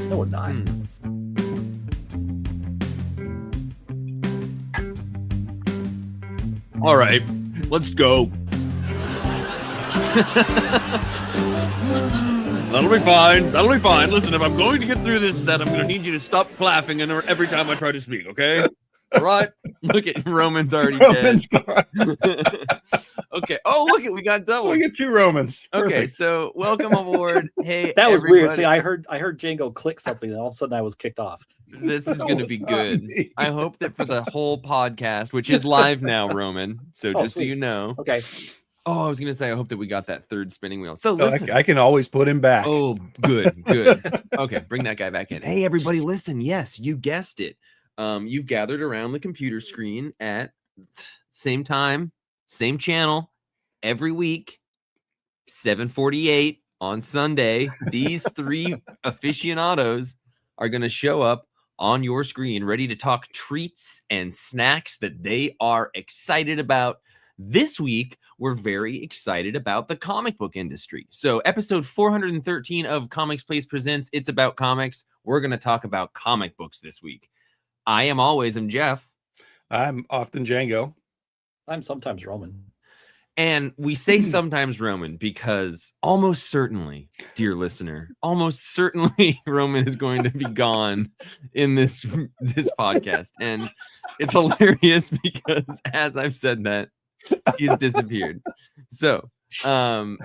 No, we're not. All right, let's go. That'll be fine. That'll be fine. Listen, if I'm going to get through this set, I'm going to need you to stop laughing every time I try to speak, okay? All right. Look at Roman's already Roman's dead. gone. Okay. Oh, look at we got doubles. We get 2 Romans. Okay, Perfect. so welcome aboard. Hey, That was everybody. weird. See, I heard Django click something, and all of a sudden I was kicked off. This is That going to was be not good. me. I hope that for the whole podcast, which is live now, Roman. So Oh, just so sweet. you know. Okay. Oh, I was going to say, I hope that we got that third spinning wheel. So Oh, listen. I can always put him back. Oh, good, good. Okay, bring that guy back in. Hey, everybody, listen. Yes, you guessed it. You've gathered around the computer screen at same time, same channel, every week, 7:48 on Sunday. These 3 aficionados are going to show up on your screen, ready to talk treats and snacks that they are excited about. This week, we're very excited about the comic book industry. So episode 413 of Comics Place Presents It's About Comics. We're going to talk about comic books this week. I'm Jeff. I'm often Django. I'm sometimes Roman. And we say sometimes Roman because almost certainly, dear listener, almost certainly Roman is going to be gone in this podcast. And it's hilarious because as I've said that, he's disappeared. So I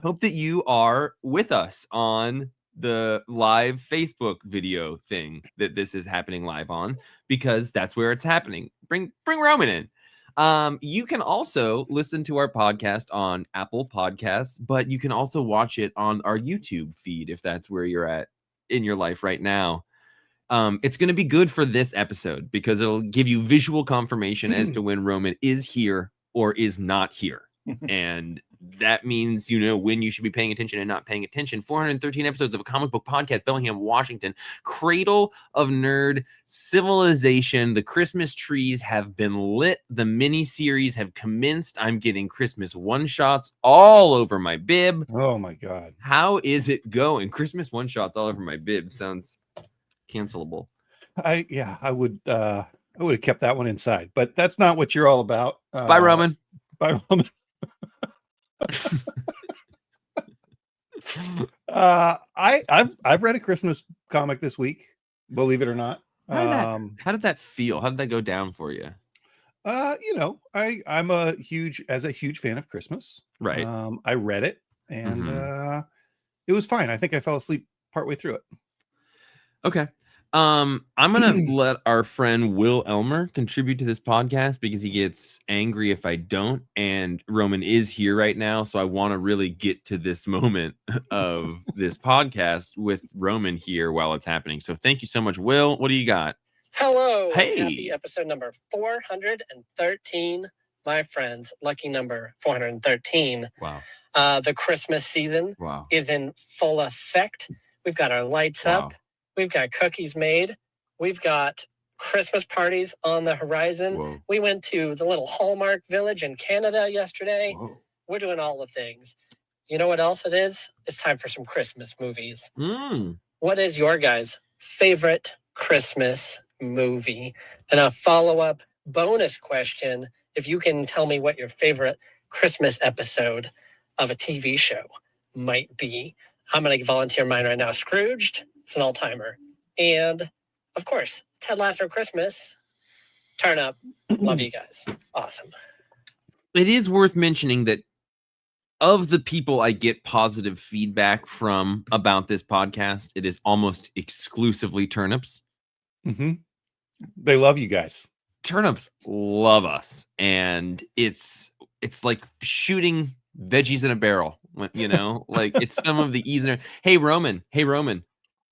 hope that you are with us on the live Facebook video thing that this is happening live on, because that's where it's happening. Bring Roman in. You can also listen to our podcast on Apple Podcasts, but you can also watch it on our YouTube feed if that's where you're at in your life right now. It's going to be good for this episode because it'll give you visual confirmation as to when Roman is here or is not here. And that means you know when you should be paying attention and not paying attention. 413 episodes of a comic book podcast, Bellingham, Washington, cradle of nerd civilization. The Christmas trees have been lit. The mini series have commenced. I'm getting Christmas one-shots all over my bib. Oh my God. How is it going? Christmas one-shots all over my bib sounds cancelable. I would have kept that one inside, but that's not what you're all about. Bye, Roman. Bye, Roman. I've read a Christmas comic this week, believe it or not. How did that feel? How did that go down for you? I'm a huge fan of Christmas. Right. I read it and it was fine. I think I fell asleep partway through it. Okay. I'm gonna let our friend Will Elmer contribute to this podcast because he gets angry if I don't, and Roman is here right now, so I want to really get to this moment of this podcast with Roman here while it's happening. So thank you so much, Will. What do you got? Hello. Hey. Happy episode number 413, my friends. Lucky number 413. Wow. The Christmas season is in full effect. We've got our lights up. We've got cookies made. We've got Christmas parties on the horizon. Whoa. We went to the little Hallmark village in Canada yesterday. Whoa. We're doing all the things. You know what else it is? It's time for some Christmas movies. What is your guys' favorite Christmas movie? And a follow-up bonus question, if you can tell me what your favorite Christmas episode of a TV show might be. I'm going to volunteer mine right now. Scrooged. It's an all-timer. And, of course, Ted Lasso Christmas. Turn up. Love you guys. Awesome. It is worth mentioning that of the people I get positive feedback from about this podcast, it is almost exclusively turnips. Mm-hmm. They love you guys. Turnips love us. And it's like shooting veggies in a barrel, you know, like it's some of the easier. Hey, Roman.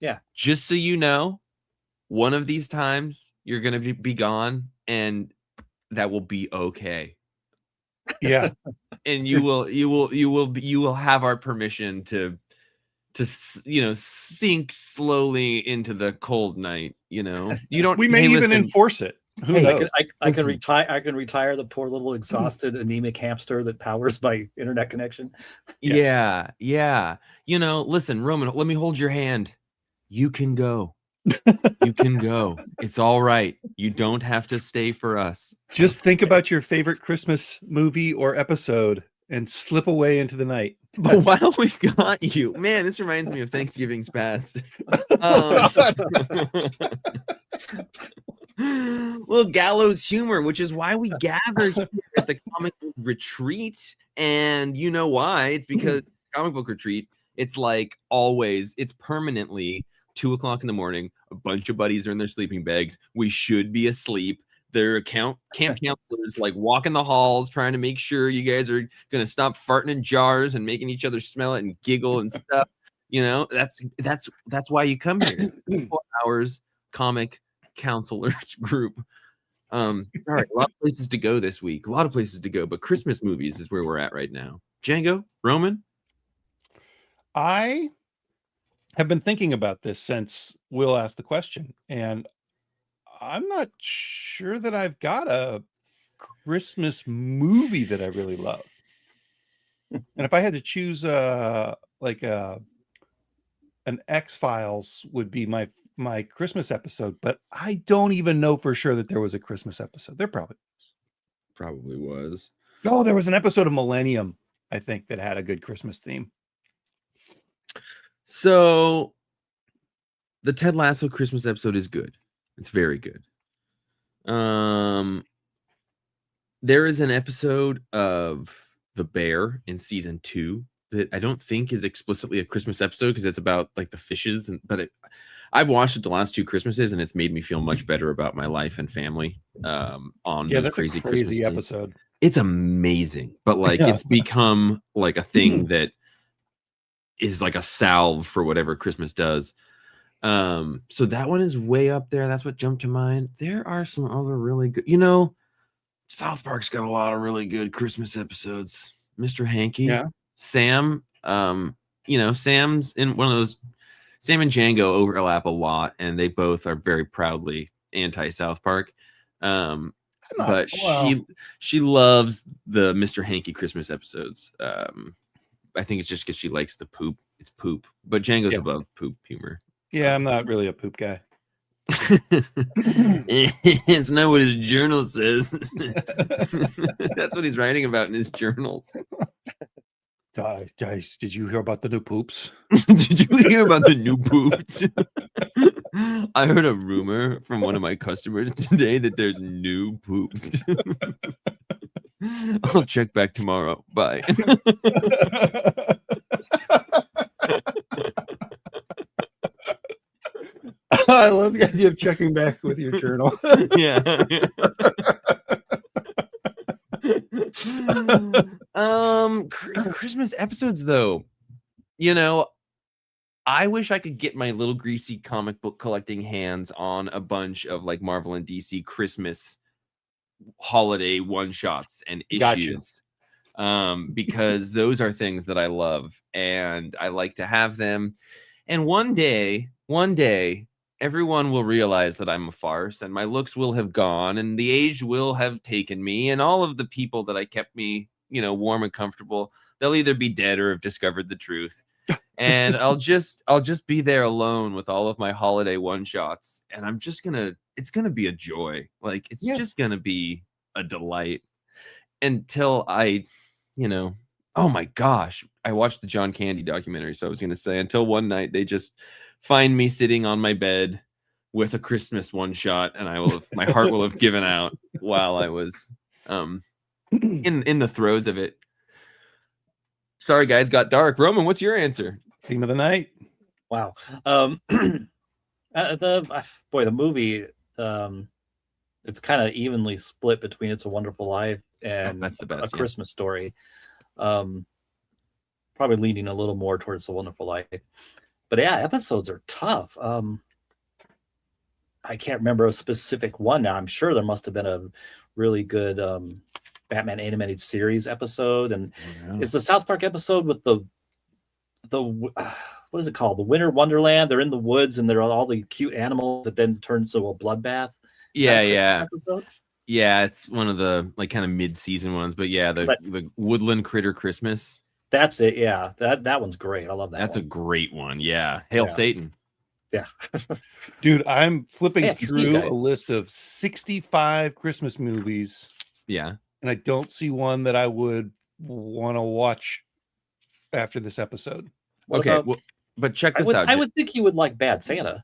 Yeah. Just so you know, one of these times you're going to be gone and that will be okay. Yeah. And you will have our permission to sink slowly into the cold night. You know, you don't. We may even enforce it. Who knows? I can retire the poor little exhausted anemic hamster that powers my internet connection. Yes. Yeah. You know, listen, Roman, let me hold your hand. you can go. You can go. It's all right. You don't have to stay for us. Just think about your favorite Christmas movie or episode and slip away into the night. But while we've got you, man, this reminds me of Thanksgiving's past. Little gallows humor, which is why we gather here at the comic book retreat. And you know why? It's because comic book retreat, it's like always, it's permanently 2:00 in the morning. A bunch of buddies are in their sleeping bags. We should be asleep. Their camp counselors like walking the halls, trying to make sure you guys are gonna stop farting in jars and making each other smell it and giggle and stuff. You know, that's why you come here. 4 hours comic counselors group. All right, a lot of places to go this week. A lot of places to go, but Christmas movies is where we're at right now. Django, Roman. I have been thinking about this since Will asked the question, and I'm not sure that I've got a Christmas movie that I really love. And if I had to choose an X-Files would be my Christmas episode, but I don't even know for sure that there was a Christmas episode. There probably was. Oh, there was an episode of Millennium, I think, that had a good Christmas theme. So the Ted Lasso Christmas episode is good. It's very good. There is an episode of The Bear in season 2 that I don't think is explicitly a Christmas episode because it's about like the fishes, I've watched it the last 2 Christmases and it's made me feel much better about my life and family. On Yeah, those that's crazy a crazy Christmas episode. It's amazing, but like it's become like a thing that is like a salve for whatever Christmas does. So that one is way up there. That's what jumped to mind. There are some other really good, South Park's got a lot of really good Christmas episodes. Mr. Hanky, Sam, Sam's in one of those. Sam and Django overlap a lot, and they both are very proudly anti-South Park. But she loves the Mr. Hanky Christmas episodes. I think it's just because she likes the poop. It's poop, but Django's above poop humor. Yeah, I'm not really a poop guy. It's not what his journal says. That's what he's writing about in his journals. Guys, did you hear about the new poops? Did you hear about the new poops? I heard a rumor from one of my customers today that there's new poops. I'll check back tomorrow. Bye. I love the idea of checking back with your journal. Yeah. Christmas episodes though, I wish I could get my little greasy comic book collecting hands on a bunch of like Marvel and DC Christmas holiday one shots and issues. Because those are things that I love and I like to have them. And one day, everyone will realize that I'm a farce and my looks will have gone and the age will have taken me and all of the people that I kept me, warm and comfortable, they'll either be dead or have discovered the truth. And I'll just be there alone with all of my holiday one shots. And it's going to be a joy. Like it's just going to be a delight until I, oh my gosh, I watched the John Candy documentary. So I was going to say until one night they just find me sitting on my bed with a Christmas one shot and my heart will have given out while I was in the throes of it. Sorry guys, got dark. Roman, what's your answer? Theme of the night. Wow. The movie, it's kind of evenly split between It's a Wonderful Life and that's the best, A Christmas Story. Probably leaning a little more towards A Wonderful Life. But yeah, episodes are tough. I can't remember a specific one now. I'm sure there must have been a really good Batman animated series episode. And it's the South Park episode with the what is it called? The Winter Wonderland. They're in the woods and there are all the cute animals that then turns to a bloodbath. Episode? Yeah, it's one of the like kind of mid-season ones, but yeah, the Woodland Critter Christmas. That's it. Yeah, that one's great. I love that. That's a great one. Yeah, Hail Satan. Yeah. Dude, I'm flipping Yeah, I can see you through guys. a list of 65 Christmas movies, Yeah. and I don't see one that I would want to watch after this episode. What Okay. about, Well, but check I this would out. I would think you would like Bad Santa.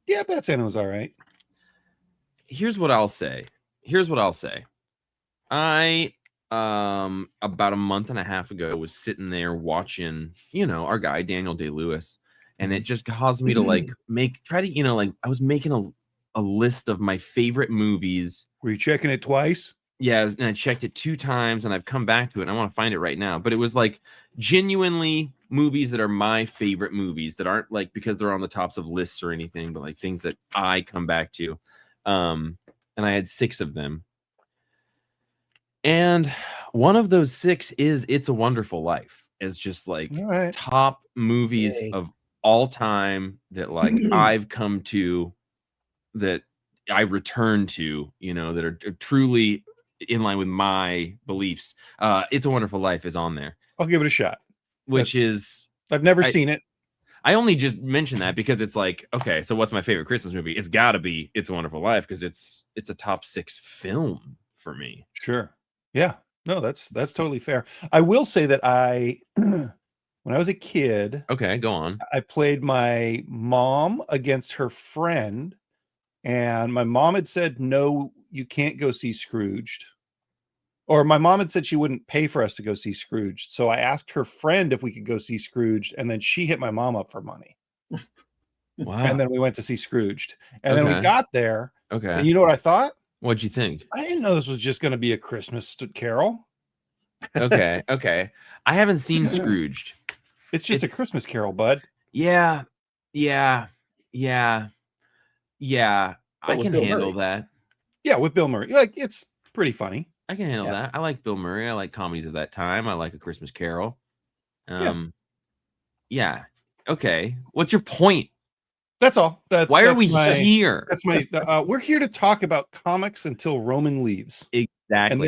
Yeah, Bad Santa was all right. Here's what I'll say. I about a month and a half ago was sitting there watching, our guy Daniel Day-Lewis, and it just caused me to like I was making a list of my favorite movies. Were you checking it twice? Yeah, and I checked it 2 times and I've come back to it and I want to find it right now. But it was like genuinely movies that are my favorite movies that aren't like because they're on the tops of lists or anything, but like things that I come back to. And I had 6 of them. And one of those 6 is It's a Wonderful Life. It's just like Right. top movies of all time that like I've come to, that I return to, that are truly in line with my beliefs. It's a Wonderful Life is on there. I'll give it a shot. Which is, I've never seen it. I only just mentioned that because it's like, okay, so what's my favorite Christmas movie? It's got to be It's a Wonderful Life because it's a top 6 film for me. Sure. Yeah. No, that's totally fair. I will say that when I was a kid, okay, go on. I played my mom against her friend, and my mom had said, no, you can't go see Scrooged. Or my mom had said she wouldn't pay for us to go see Scrooged. So I asked her friend if we could go see Scrooged, and then she hit my mom up for money. Wow. And then we went to see Scrooged. And then we got there. Okay. And you know what I thought? What'd you think? I didn't know this was just going to be a Christmas carol. Okay. I haven't seen Scrooged. It's just a Christmas carol, bud. Yeah. I can handle that. Yeah, with Bill Murray. Like, it's pretty funny. I can handle that. I like Bill Murray. I like comedies of that time. I like A Christmas Carol. Yeah. Okay. What's your point? That's all. Why are we here? That's my. We're here to talk about comics until Roman leaves. Exactly.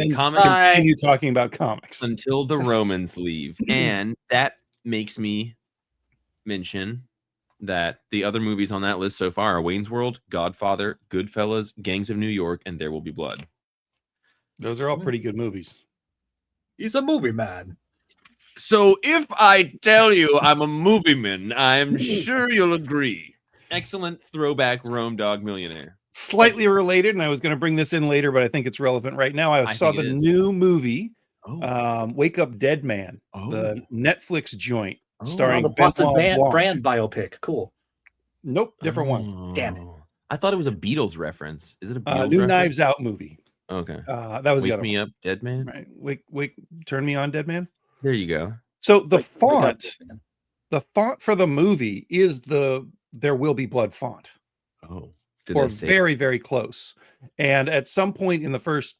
And then continue talking about comics until the Romans leave, and that makes me mention that the other movies on that list so far are Wayne's World, Godfather, Goodfellas, Gangs of New York, and There Will Be Blood. Those are all pretty good movies. He's a movie man. So if I tell you I'm a movie man, I'm sure you'll agree. Excellent throwback Rome Dog Millionaire. Slightly related, and I was going to bring this in later, but I think it's relevant right now. I saw the new movie, Wake Up Dead Man, the Netflix joint, starring the Boston Benoit Brand biopic. Cool. Nope, different one. Damn it. I thought it was a Beatles reference. Is it a Beatles new reference? Knives Out movie? Okay. That was Wake the other Me one. Up, Dead Man? Right. Wake, turn me on, Dead man. There you go. So the font for the movie is the There Will Be Blood font. Oh. Or very, very close. And at some point in the first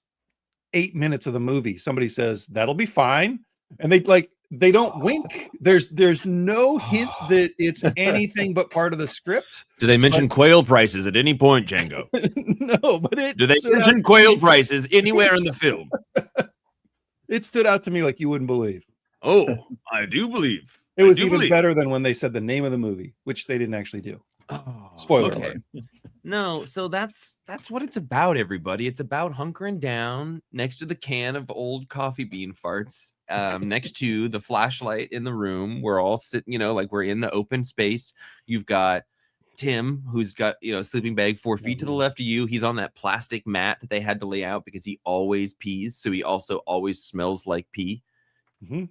8 minutes of the movie, somebody says, that'll be fine. And they don't wink. There's no hint that it's anything but part of the script. Do they mention quail prices at any point, Django? No, but do they mention quail prices anywhere in the film? It stood out to me like you wouldn't believe. Oh, I do believe. It was even better than when they said the name of the movie, which they didn't actually do. Spoiler alert. No, so that's what it's about, everybody. It's about hunkering down next to the can of old coffee bean farts, next to the flashlight in the room. We're all sitting, like we're in the open space. You've got Tim, who's got, a sleeping bag 4 feet to the left of you. He's on that plastic mat that they had to lay out because he always pees. So he also always smells like pee. Mm-hmm.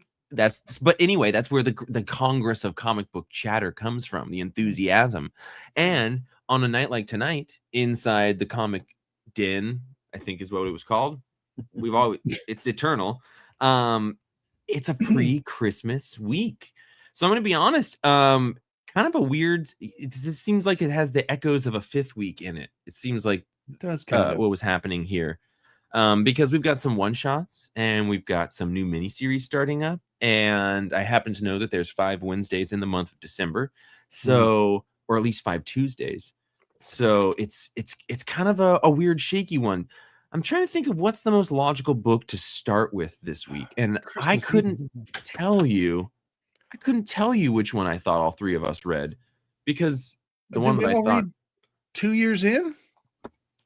But anyway, that's where the Congress of comic book chatter comes from, the enthusiasm. And on a night like tonight, inside the comic den, I think is what it was called. It's eternal. It's a pre-Christmas week. So I'm going to be honest, kind of a weird, it seems like it has the echoes of a 5th week in it. It seems like it does kind of what was happening here. Because we've got some one-shots and we've got some new miniseries starting up. And I happen to know that there's 5 Wednesdays in the month of December. So, or at least 5 Tuesdays. So it's kind of a weird, shaky one. I'm trying to think of what's the most logical book to start with this week. And I couldn't tell you which one I thought all 3 of us read, because the one that I thought 2 years in.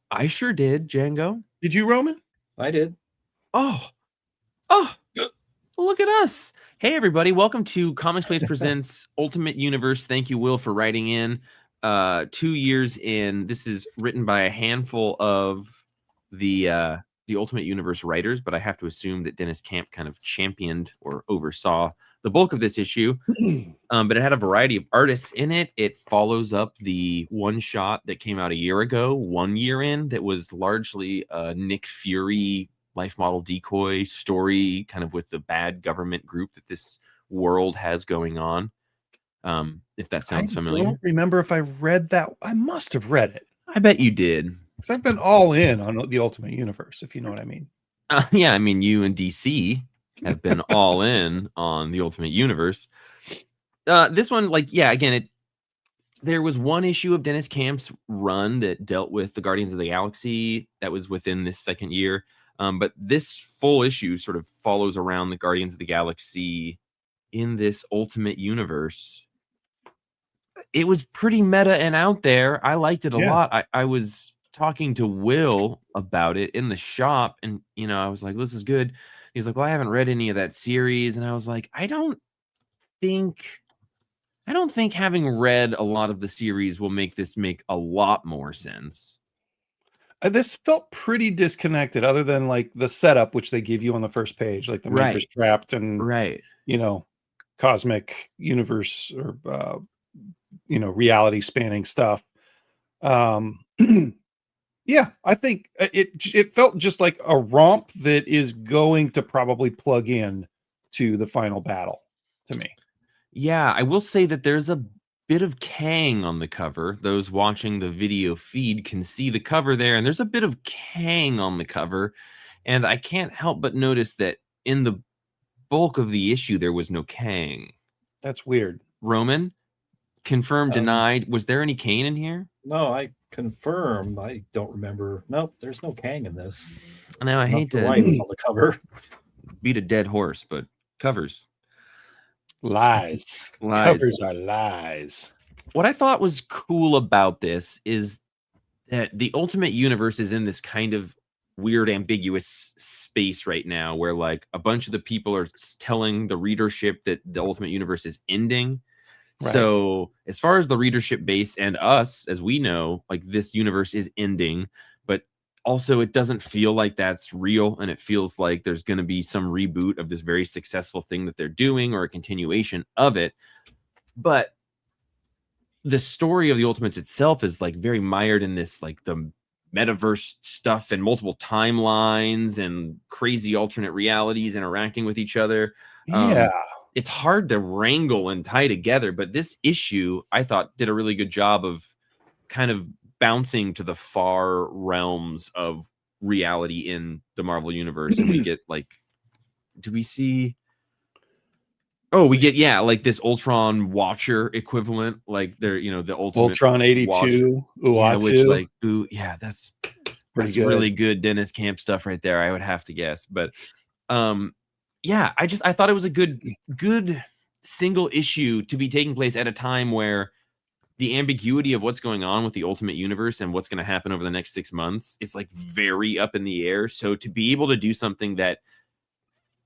I sure did. Django. Did you, Roman? I did. Oh, look at us. Hey, everybody. Welcome to Comics Place Presents Ultimate Universe. Thank you, Will, for writing in. 2 years in. This is written by a handful of the Ultimate Universe writers, but I have to assume that Dennis Camp kind of championed or oversaw the bulk of this issue. But it had a variety of artists in it. It follows up the one shot that came out a year ago, 1 year in, that was largely a Nick Fury life model decoy story, kind of with the bad government group that this world has going on. If that sounds familiar. I don't remember if I read that. I must have read it. I bet you did. Because I've been all in on the Ultimate Universe, if you know what I mean. Yeah, I mean, you and DC have been all in on the Ultimate Universe. This one, like, yeah, again, there was one issue of Dennis Camp's run that dealt with the Guardians of the Galaxy that was within this second year. But this full issue sort of follows around the Guardians of the Galaxy in this Ultimate Universe. It was pretty meta and out there. I liked it a lot. I was talking to Will about it in the shop, and I was like, this is good. He was like, well, I haven't read any of that series. And I was like, I don't think having read a lot of the series will make this make a lot more sense. This felt pretty disconnected, other than like the setup, which they give you on the first page, like the Maker's trapped and cosmic universe or reality spanning stuff. Yeah, I think it felt just like a romp that is going to probably plug in to the final battle to me. Yeah, I will say that there's a bit of Kang on the cover. Those watching the video feed can see the cover there, and there's a bit of Kang on the cover. And I can't help but notice that in the bulk of the issue, there was no Kang. That's weird. Roman, confirmed, denied. Was there any Kang in here? No, I confirm. I don't remember. Nope, there's no Kang in this. Now, I hate to why it was on the cover. Beat a dead horse, but covers. Lies. Covers are lies. What I thought was cool about this is that the Ultimate Universe is in this kind of weird, ambiguous space right now where like a bunch of the people are telling the readership that the Ultimate Universe is ending. Right. So as far as the readership base and us, as we know, like this universe is ending, but also it doesn't feel like that's real. And it feels like there's going to be some reboot of this very successful thing that they're doing or a continuation of it. But the story of the Ultimates itself is like very mired in this, like the metaverse stuff and multiple timelines and crazy alternate realities interacting with each other. It's hard to wrangle and tie together, but this issue I thought did a really good job of kind of bouncing to the far realms of reality in the Marvel universe. And we get like, do we see? Oh, we get, like this Ultron Watcher equivalent, like they're, the ultimate Ultron 82, that's really good Dennis Camp stuff right there. I would have to guess, but I thought it was a good single issue to be taking place at a time where the ambiguity of what's going on with the Ultimate Universe and what's going to happen over the next 6 months is like very up in the air. So to be able to do something that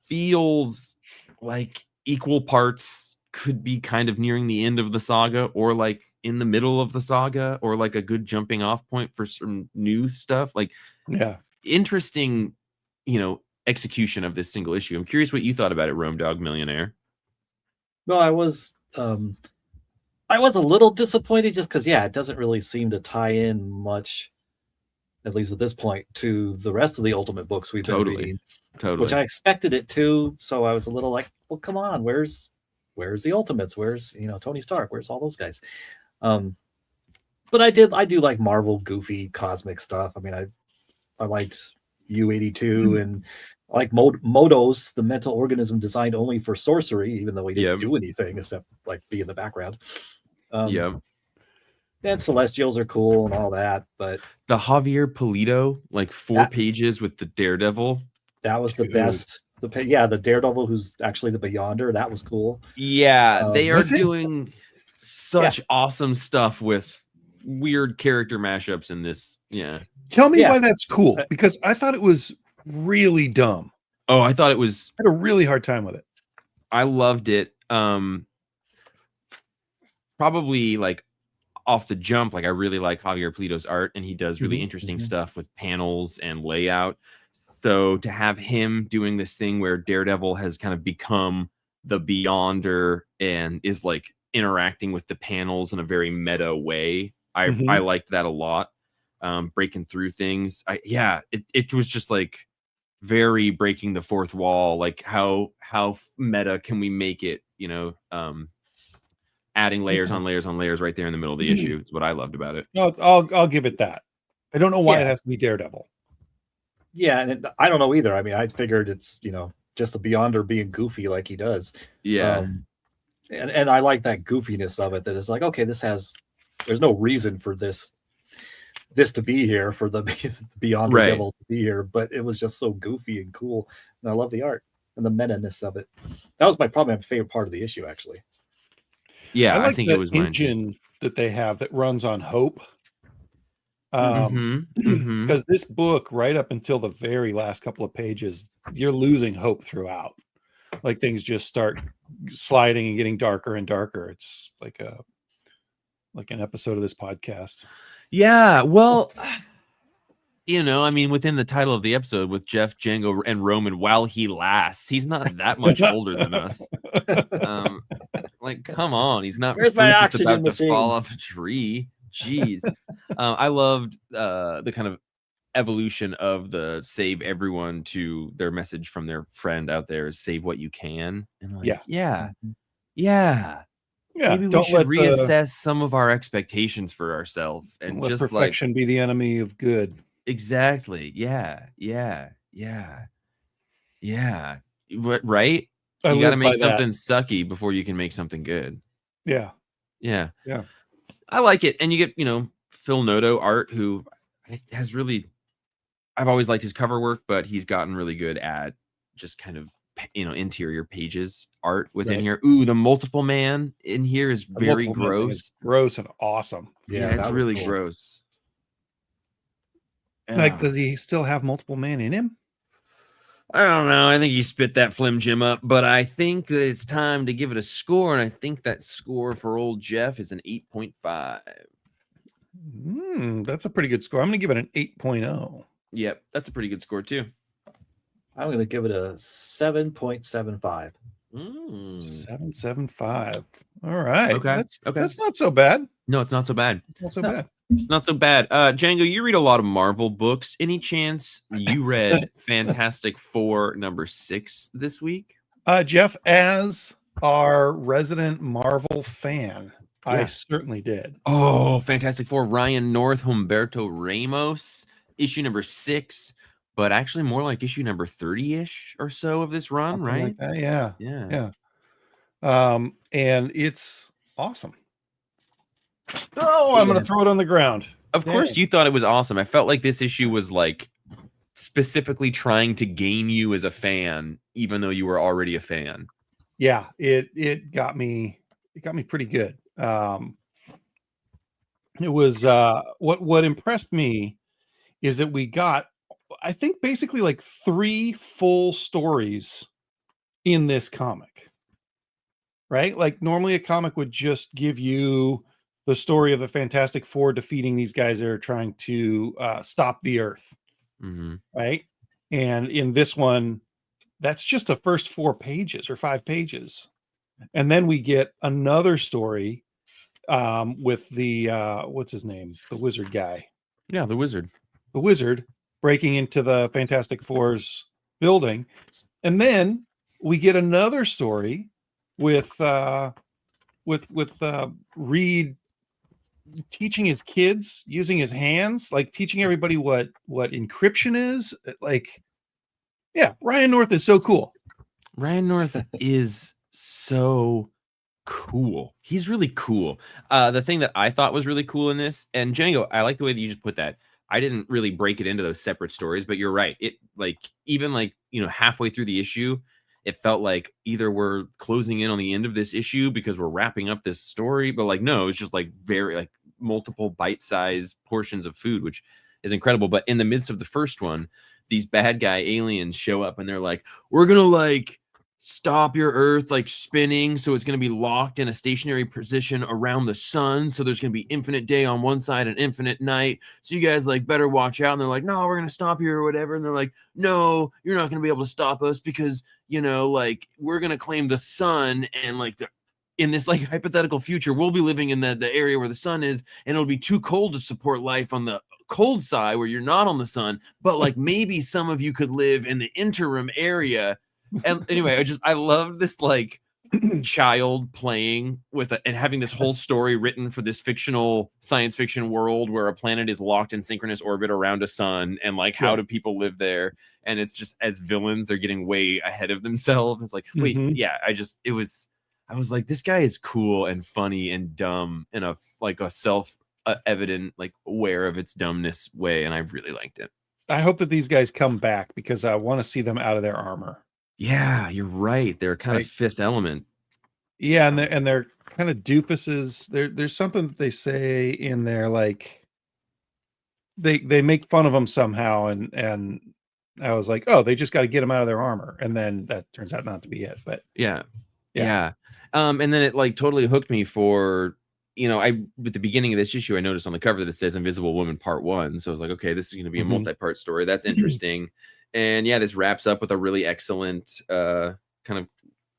feels like equal parts could be kind of nearing the end of the saga or like in the middle of the saga or like a good jumping off point for some new stuff, like interesting, execution of this single issue. I'm curious what you thought about it, Rome Dog Millionaire. No, I was a little disappointed just because it doesn't really seem to tie in much, at least at this point, to the rest of the Ultimate books we've been reading. Totally. Which I expected it to, so I was a little like, well, come on, where's the Ultimates? Where's Tony Stark? Where's all those guys? But I do like Marvel goofy cosmic stuff. I mean, I liked U-82 and I like Modos, the mental organism designed only for sorcery, even though he didn't do anything except like be in the background. And Celestials are cool and all that, but the Javier Pulido, like 4 pages with the Daredevil. That was the best. The Daredevil who's actually the Beyonder. That was cool. Yeah, they are doing such awesome stuff with weird character mashups in this. Yeah. Tell me Yeah. why that's cool, because I thought it was really dumb. Oh, I thought it was. I had a really hard time with it. I loved it. Probably like off the jump, like I really like Javier Pulido's art, and he does really interesting stuff with panels and layout. So to have him doing this thing where Daredevil has kind of become the Beyonder and is like interacting with the panels in a very meta way, I liked that a lot. Breaking through things. It was just like very breaking the fourth wall. Like how meta can we make it? You know, adding layers on layers on layers right there in the middle of the issue is what I loved about it. I'll give it that. I don't know why it has to be Daredevil. Yeah, and I don't know either. I mean, I figured it's, you know, just a Beyonder being goofy like he does. Yeah. And I like that goofiness of it, that it's like, okay, there's no reason for this to be here, for the Beyonder Devil to be here, but it was just so goofy and cool. And I love the art and the meta-ness of it. That was probably my favorite part of the issue, actually. Yeah, I think the it was engine that they have that runs on hope. Because this book, right up until the very last couple of pages, you're losing hope throughout. Like things just start sliding and getting darker and darker. It's like an episode of this podcast. Yeah, well, you know, I mean, within the title of the episode, with Jeff, Django, and Roman, while he lasts, he's not that much older than us. Like, come on, he's not Where's my fruit that's oxygen about machine? to fall off a tree. Jeez. I loved the kind of evolution of the save everyone to their message from their friend out there is save what you can. And like, yeah. Maybe we should reassess some of our expectations for ourselves and let just perfection be the enemy of good. Exactly. Yeah. Right? You got to make something sucky before you can make something good. Yeah. I like it. And you get, you know, Phil Noto art, who has really, I've always liked his cover work, but he's gotten really good at just kind of, you know, interior pages art within here. Ooh, the multiple man in here is very gross. Gross and awesome. Yeah, it's really gross. Like, does he still have multiple man in him? I don't know. I think he spit that Flim Jim up, but I think that it's time to give it a score, and I think that score for old Jeff is an 8.5. That's a pretty good score. I'm going to give it an 8.0. Yep, that's a pretty good score too. I'm going to give it a 7.75. 7.75. All right. Okay. That's not so bad. No, it's not so bad. It's not so bad. It's not so bad. Django, you read a lot of Marvel books. Any chance you read Fantastic Four #6 this week? Jeff, as our resident Marvel fan, I certainly did. Oh, Fantastic Four, Ryan North, Humberto Ramos, issue #6, but actually more like issue number 30-ish or so of this run, Something right? like that. Yeah. And it's awesome. Oh, I'm going to throw it on the ground. Of course you thought it was awesome. I felt like this issue was like specifically trying to gain you as a fan, even though you were already a fan. Yeah, it got me pretty good. It was what impressed me is that we got, I think, basically like 3 full stories in this comic. Right? Like normally a comic would just give you the story of the Fantastic Four defeating these guys that are trying to stop the Earth. Right? And in this one, that's just the first 4 pages or 5 pages. And then we get another story with the what's his name? The wizard guy. Yeah, the wizard. The wizard breaking into the Fantastic Four's building. And then we get another story with Reed teaching his kids using his hands, like teaching everybody what encryption is. Like, yeah, Ryan North is so cool. Ryan North is so cool. He's really cool. The thing that I thought was really cool in this, and Django, I like the way that you just put that. I didn't really break it into those separate stories, but you're right. It like even like, you know, halfway through the issue, it felt like either we're closing in on the end of this issue because we're wrapping up this story, but like no, it's just like very like multiple bite-sized portions of food, which is incredible. But in the midst of the first one, these bad guy aliens show up and they're like, we're gonna like stop your Earth like spinning, so it's gonna be locked in a stationary position around the sun, so there's gonna be infinite day on one side and infinite night, so you guys like better watch out. And they're like, no, we're gonna stop you or whatever. And they're like, no, you're not gonna be able to stop us, because like we're gonna claim the sun, and like in this like hypothetical future, we'll be living in the area where the sun is, and it'll be too cold to support life on the cold side where you're not on the sun, but like maybe some of you could live in the interim area. And anyway, I love this like child playing with and having this whole story written for this fictional science fiction world where a planet is locked in synchronous orbit around a sun, and like how do people live there. And it's just, as villains, they're getting way ahead of themselves. It's like, wait, I was like, this guy is cool and funny and dumb in a like a self evident, like aware of its dumbness way, and I really liked it. I hope that these guys come back, because I want to see them out of their armor. Yeah, you're right. They're kind of Fifth Element. Yeah, and they're kind of doofuses. There's something that they say in there, like they make fun of them somehow, and I was like, oh, they just got to get them out of their armor, and then that turns out not to be it. But yeah. And then it like totally hooked me for, at the beginning of this issue, I noticed on the cover that it says Invisible Woman Part 1. So I was like, okay, this is going to be a multi-part story. That's interesting. And yeah, this wraps up with a really excellent kind of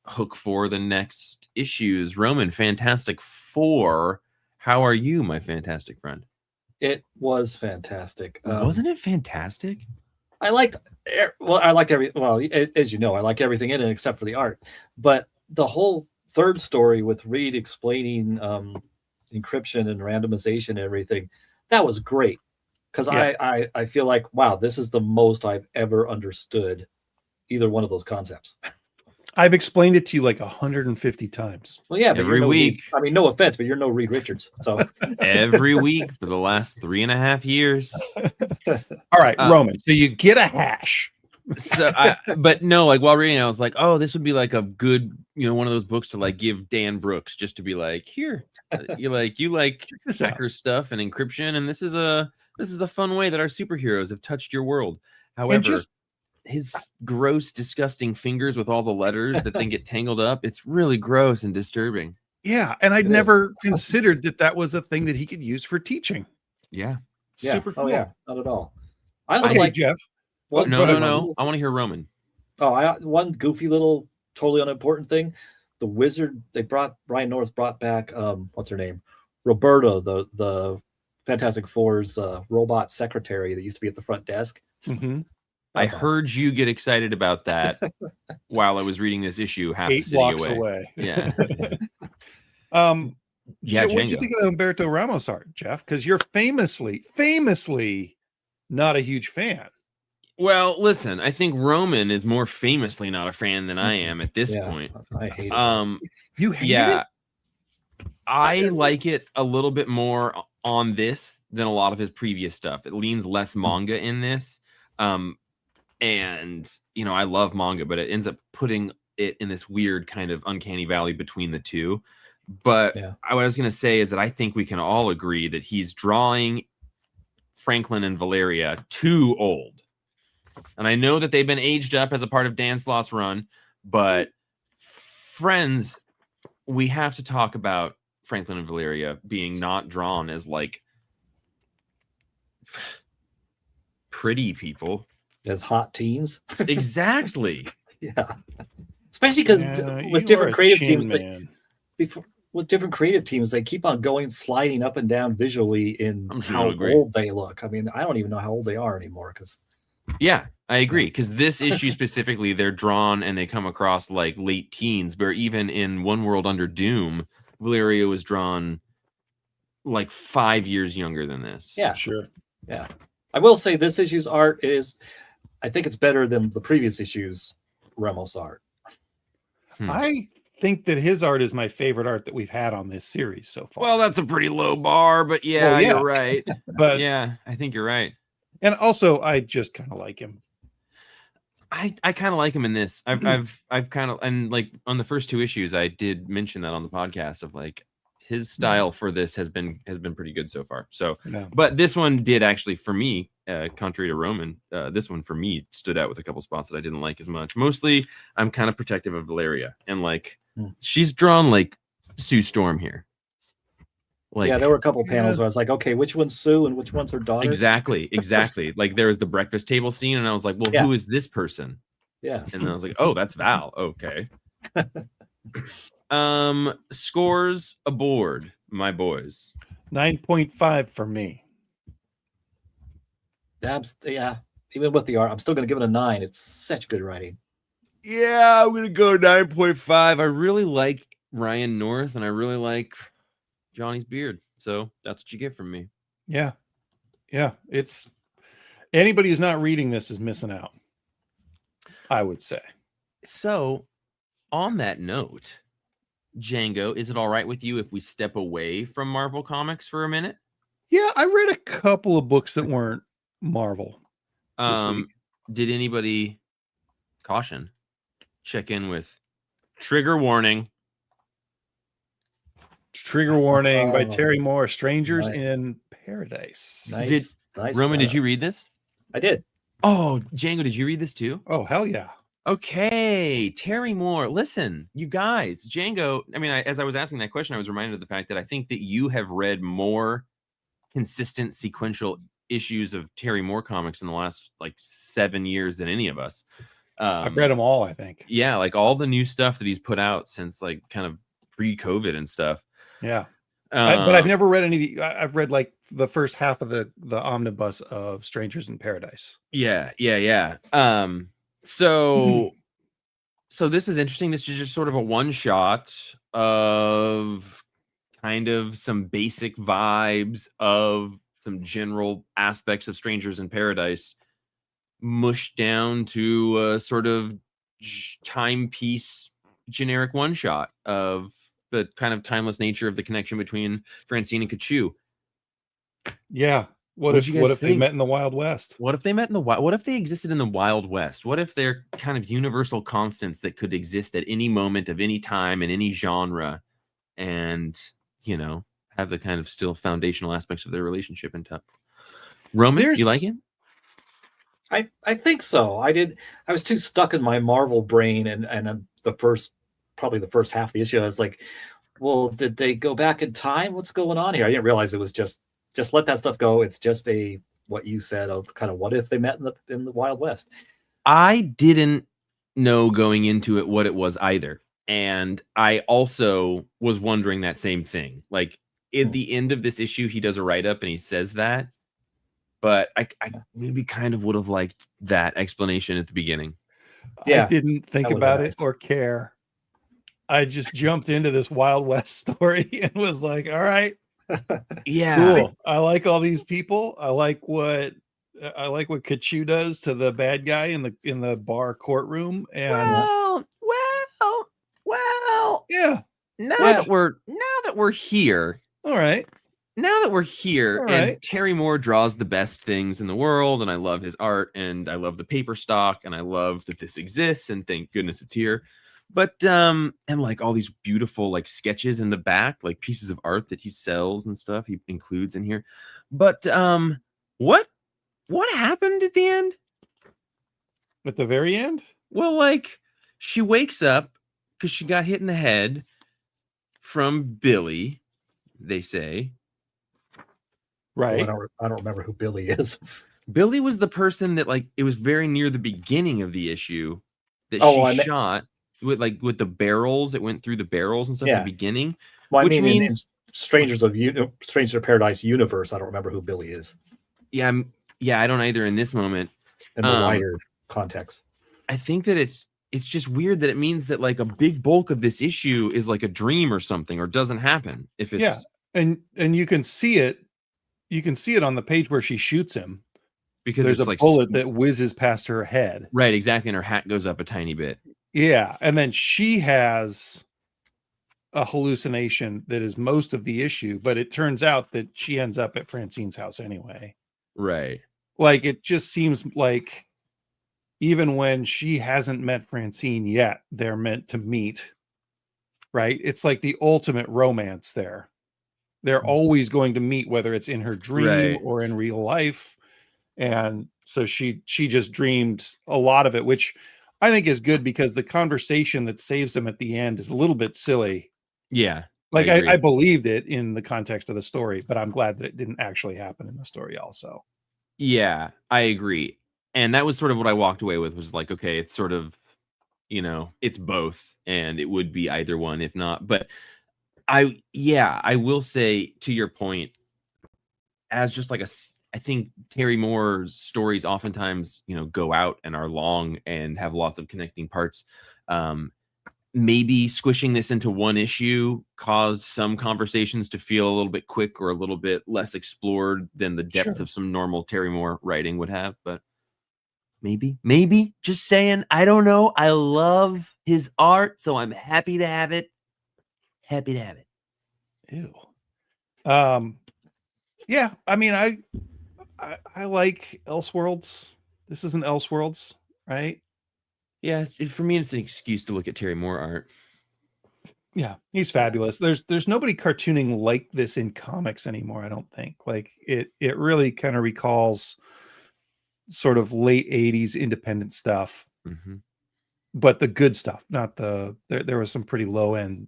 hook for the next issues. Roman, Fantastic Four. How are you, my fantastic friend? It was fantastic. Wasn't it fantastic? I liked as you know, I like everything in it except for the art. But the whole third story with Reed explaining encryption and randomization and everything, that was great. Because I feel like, wow, this is the most I've ever understood either one of those concepts. I've explained it to you like 150 times. Well, yeah, but every week. I mean, no offense, but you're no Reed Richards. So every week for the last 3.5 years. All right, Roman. So you get a hash. But no, like while reading, I was like, oh, this would be like a good, one of those books to like give Dan Brooks, just to be like, here, you like hacker stuff and encryption, and this is a fun way that our superheroes have touched your world. However, his gross, disgusting fingers with all the letters that then get tangled up, it's really gross and disturbing. Yeah, and I'd never considered that was a thing that he could use for teaching. Yeah. Super cool. Oh, yeah, not at all. I also like Jeff. No. I want to hear Roman. Oh, one goofy little, totally unimportant thing. The wizard Ryan North brought back what's her name? Roberta, the Fantastic Four's robot secretary that used to be at the front desk. Mm-hmm. I heard you get excited about that while I was reading this issue half 8 the city blocks away. away. Yeah. What did you think of Humberto Ramos art, Jeff? Because you're famously not a huge fan. Well, listen, I think Roman is more famously not a fan than I am at this point. I hate it. You hate it? I like it a little bit more on this than a lot of his previous stuff. It leans less manga in this. And I love manga, but it ends up putting it in this weird kind of uncanny valley between the two. But what I was going to say is that I think we can all agree that he's drawing Franklin and Valeria too old. And I know that they've been aged up as a part of Dan Slott's run, but friends, we have to talk about Franklin and Valeria being not drawn as like pretty people. As hot teens. Exactly. Yeah. Especially because with different creative teams, they keep on sliding up and down visually in how old they look. I mean, I don't even know how old they are anymore. Yeah, I agree. Because this issue specifically, they're drawn and they come across like late teens, where even in One World Under Doom, Valeria was drawn like 5 years younger than this. Yeah, sure. Yeah. I will say this issue's art I think it's better than the previous issue's Ramos art. I think that his art is my favorite art that we've had on this series so far. Well, that's a pretty low bar, but you're right. But yeah, I think you're right. And also, I just kind of like him. I kind of like him in this. I've kind of, and like on the first 2 issues, I did mention that on the podcast of like, his style for this has been pretty good so far. So, Yeah. but this one did actually, for me, contrary to Roman, this one for me stood out with a couple spots that I didn't like as much. Mostly, I'm kind of protective of Valeria, and like she's drawn like Sue Storm here. Like, yeah, there were a couple panels where I was like, okay, which one's Sue and which one's her daughter? Exactly. Like there was the breakfast table scene, and I was like, well, who is this person? Yeah. And then I was like, oh, that's Val. Okay. Scores aboard, my boys. 9.5 for me. Yeah. Even with the art, I'm still going to give it a 9. It's such good writing. Yeah, I'm gonna go 9.5. I really like Ryan North, and I really like Johnny's beard. So that's what you get from me. Yeah. It's anybody who's not reading this is missing out, I would say. So on that note, Django, is it all right with you if we step away from Marvel Comics for a minute? Yeah, I read a couple of books that weren't Marvel this week. Did anybody, caution, check in with trigger warning? Trigger warning by Terry Moore, Strangers Nice. in Paradise. Nice. Roman, did you read this? I did. Oh, Django, did you read this too? Oh, hell yeah. Okay, Terry Moore. Listen, you guys, Django. I mean, as I was asking that question, I was reminded of the fact that I think that you have read more consistent sequential issues of Terry Moore comics in the last like 7 years than any of us. I've read them all, I think. Yeah, like all the new stuff that he's put out since like kind of pre-COVID and stuff. Yeah. But I've never read any. I've read like the first half of the omnibus of Strangers in Paradise. Yeah. So this is interesting. This is just sort of a one shot of kind of some basic vibes of some general aspects of Strangers in Paradise mushed down to a sort of timepiece generic one shot of the kind of timeless nature of the connection between Francine and Kachu. Yeah. What if they met in the Wild West? What if they met in the wild? What if they existed in the Wild West? What if they're kind of universal constants that could exist at any moment of any time in any genre, and have the kind of still foundational aspects of their relationship intact? Roman, you like it? I think so. I was too stuck in my Marvel brain, and probably the first half of the issue, I was like, well, did they go back in time? What's going on here? I didn't realize it was just let that stuff go. It's just what you said of kind of what if they met in the Wild West. I didn't know going into it what it was either. And I also was wondering that same thing. Like at the end of this issue, he does a write-up and he says that. But I maybe kind of would have liked that explanation at the beginning. Yeah, I didn't think about it or care. I just jumped into this Wild West story and was like, all right. Yeah. Cool. I like all these people. I like what Kachu does to the bad guy in the bar courtroom. And well. Yeah. Now that we're here. All right. Now that we're here, and Terry Moore draws the best things in the world, and I love his art, and I love the paper stock, and I love that this exists, and thank goodness it's here. But and like all these beautiful like sketches in the back, like pieces of art that he sells and stuff he includes in here. But what happened at the end? At the very end? Well, like she wakes up because she got hit in the head from Billy, they say. Right. Well, I don't remember who Billy is. Billy was the person that like it was very near the beginning of the issue that she shot with the barrels. It went through the barrels and stuff at the beginning. Well, which means in Strangers in Paradise universe, I don't remember who Billy is. Yeah, I don't either in this moment. In the wider context. I think that it's just weird that it means that like a big bulk of this issue is like a dream or something or doesn't happen. If it's and you can see it. You can see it on the page where she shoots him because there's a bullet that whizzes past her head. Right, exactly. And her hat goes up a tiny bit. Yeah. And then she has a hallucination that is most of the issue, but it turns out that she ends up at Francine's house anyway. Right. Like it just seems like even when she hasn't met Francine yet, they're meant to meet. Right. It's like the ultimate romance there. They're always going to meet, whether it's in her dream Right. or in real life. And so she just dreamed a lot of it, which I think is good because the conversation that saves them at the end is a little bit silly. Yeah. Like I agree. I believed it in the context of the story, but I'm glad that it didn't actually happen in the story also. Yeah, I agree. And that was sort of what I walked away with, was like, okay, it's sort of, it's both, and it would be either one if not. But I will say, to your point, as just like I think Terry Moore's stories oftentimes, go out and are long and have lots of connecting parts. Maybe squishing this into one issue caused some conversations to feel a little bit quick or a little bit less explored than the depth of some normal Terry Moore writing would have. But maybe just saying, I don't know. I love his art, so I'm happy to have it. Ew. Yeah, I mean, I like Elseworlds. This isn't Elseworlds, right? Yeah, for me, it's an excuse to look at Terry Moore art. Yeah, he's fabulous. There's nobody cartooning like this in comics anymore, I don't think. Like it really kind of recalls sort of late 80s independent stuff. Mm-hmm. But the good stuff, not there was some pretty low end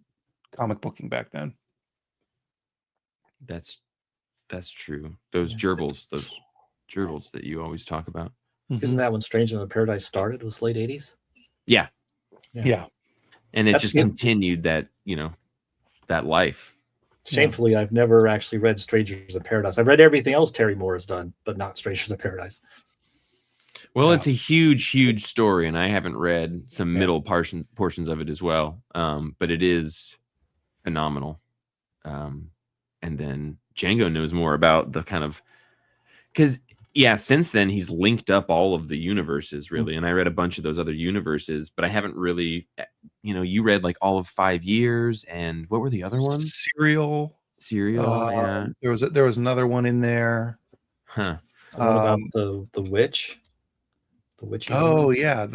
comic booking back then. That's true. Those gerbils that you always talk about. Isn't that when Stranger in Paradise started? Was late 80s? Yeah. And it just continued that, that life. Shamefully, I've never actually read Strangers in Paradise. I've read everything else Terry Moore has done, but not Strangers in Paradise. Well, it's a huge story, and I haven't read some middle portions of it as well. But it is phenomenal. And then Django knows more about the kind of, because since then he's linked up all of the universes, really. And I read a bunch of those other universes, but I haven't really, you read like all of 5 years, and what were the other ones? Serial. Yeah. There was another one in there. Huh. What about the witch? The witch. Oh yeah,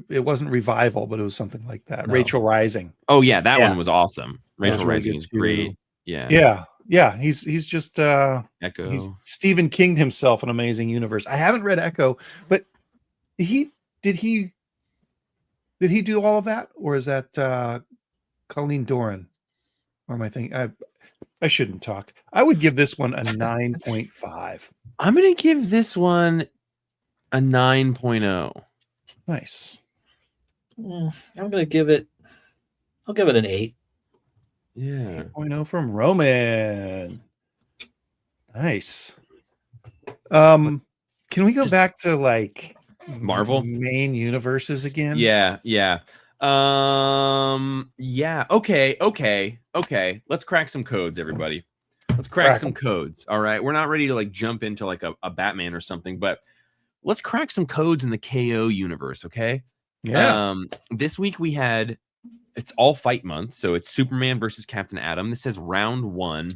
it wasn't Revival, but it was something like that. No. Rachel Rising. Oh yeah, that one was awesome. Rachel Rising is great. Yeah. He's just Echo. He's Stephen King'd himself an amazing universe. I haven't read Echo, but did he do all of that, or is that Colleen Doran? Or am I thinking? I shouldn't talk. I would give this one a 9.5. I'm gonna give this one a 9.0. Nice. I'll give it an 8. Yeah. 8.0 from Roman. Nice. Can we go back to like Marvel main universes again? Yeah. Okay. Let's crack some codes, everybody. Let's crack some codes. All right. We're not ready to like jump into like a Batman or something, but let's crack some codes in the KO universe. Okay. Yeah. This week it's all fight month. So it's Superman versus Captain Atom. This says round 1.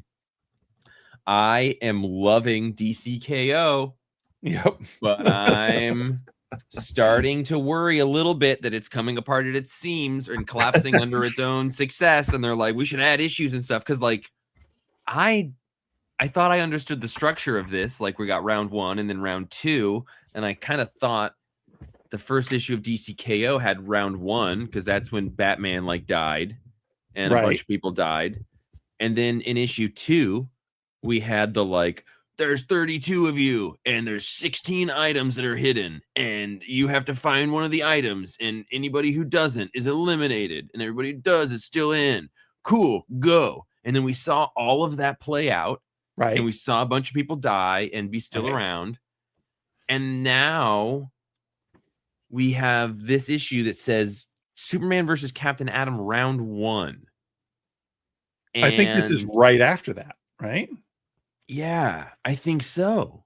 I am loving DC KO. Yep. But I'm starting to worry a little bit that it's coming apart at its seams and collapsing under its own success. And they're like, we should add issues and stuff. Cause like, I thought I understood the structure of this. Like we got round 1 and then round 2. And I kind of thought the first issue of DC KO had round 1 because that's when Batman like died and a bunch of people died. And then in issue 2, we had the like, there's 32 of you and there's 16 items that are hidden and you have to find one of the items and anybody who doesn't is eliminated and everybody who does is still in. Cool, go. And then we saw all of that play out. Right. And we saw a bunch of people die and be still around. And now we have this issue that says Superman versus Captain Atom round 1. And I think this is right after that, right? Yeah, I think so.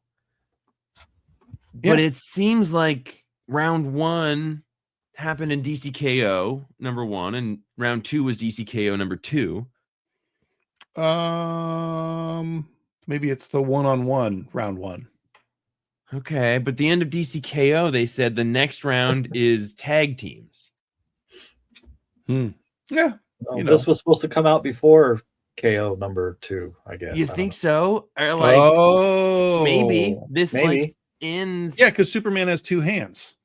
Yeah. But it seems like round 1 happened in DCKO number 1, and round 2 was DCKO number 2. Maybe it's the one-on-one round 1. Okay, but the end of DCKO, they said the next round is tag teams. Yeah. This was supposed to come out before KO #2, I guess. You I don't think know. so? Or like maybe this like ends. Yeah, because Superman has 2 hands.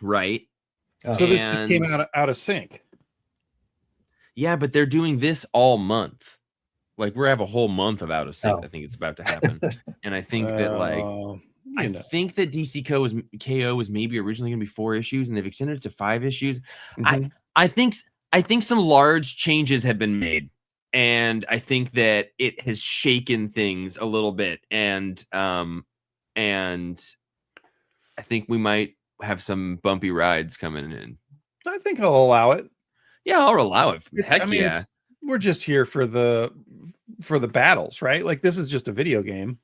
Right. So this just came And out of sync. yeah, but they're doing this all month. Like we have a whole month of out of sync. Oh. I think it's about to happen. And I think that like I think that DC KO was maybe originally going to be 4 issues, and they've extended it to 5 issues. I think some large changes have been made, and I think that it has shaken things a little bit, and I think we might have some bumpy rides coming in. I think I'll allow it. Yeah, I'll allow it. Heck yeah. We're just here for the battles, right? Like this is just a video game.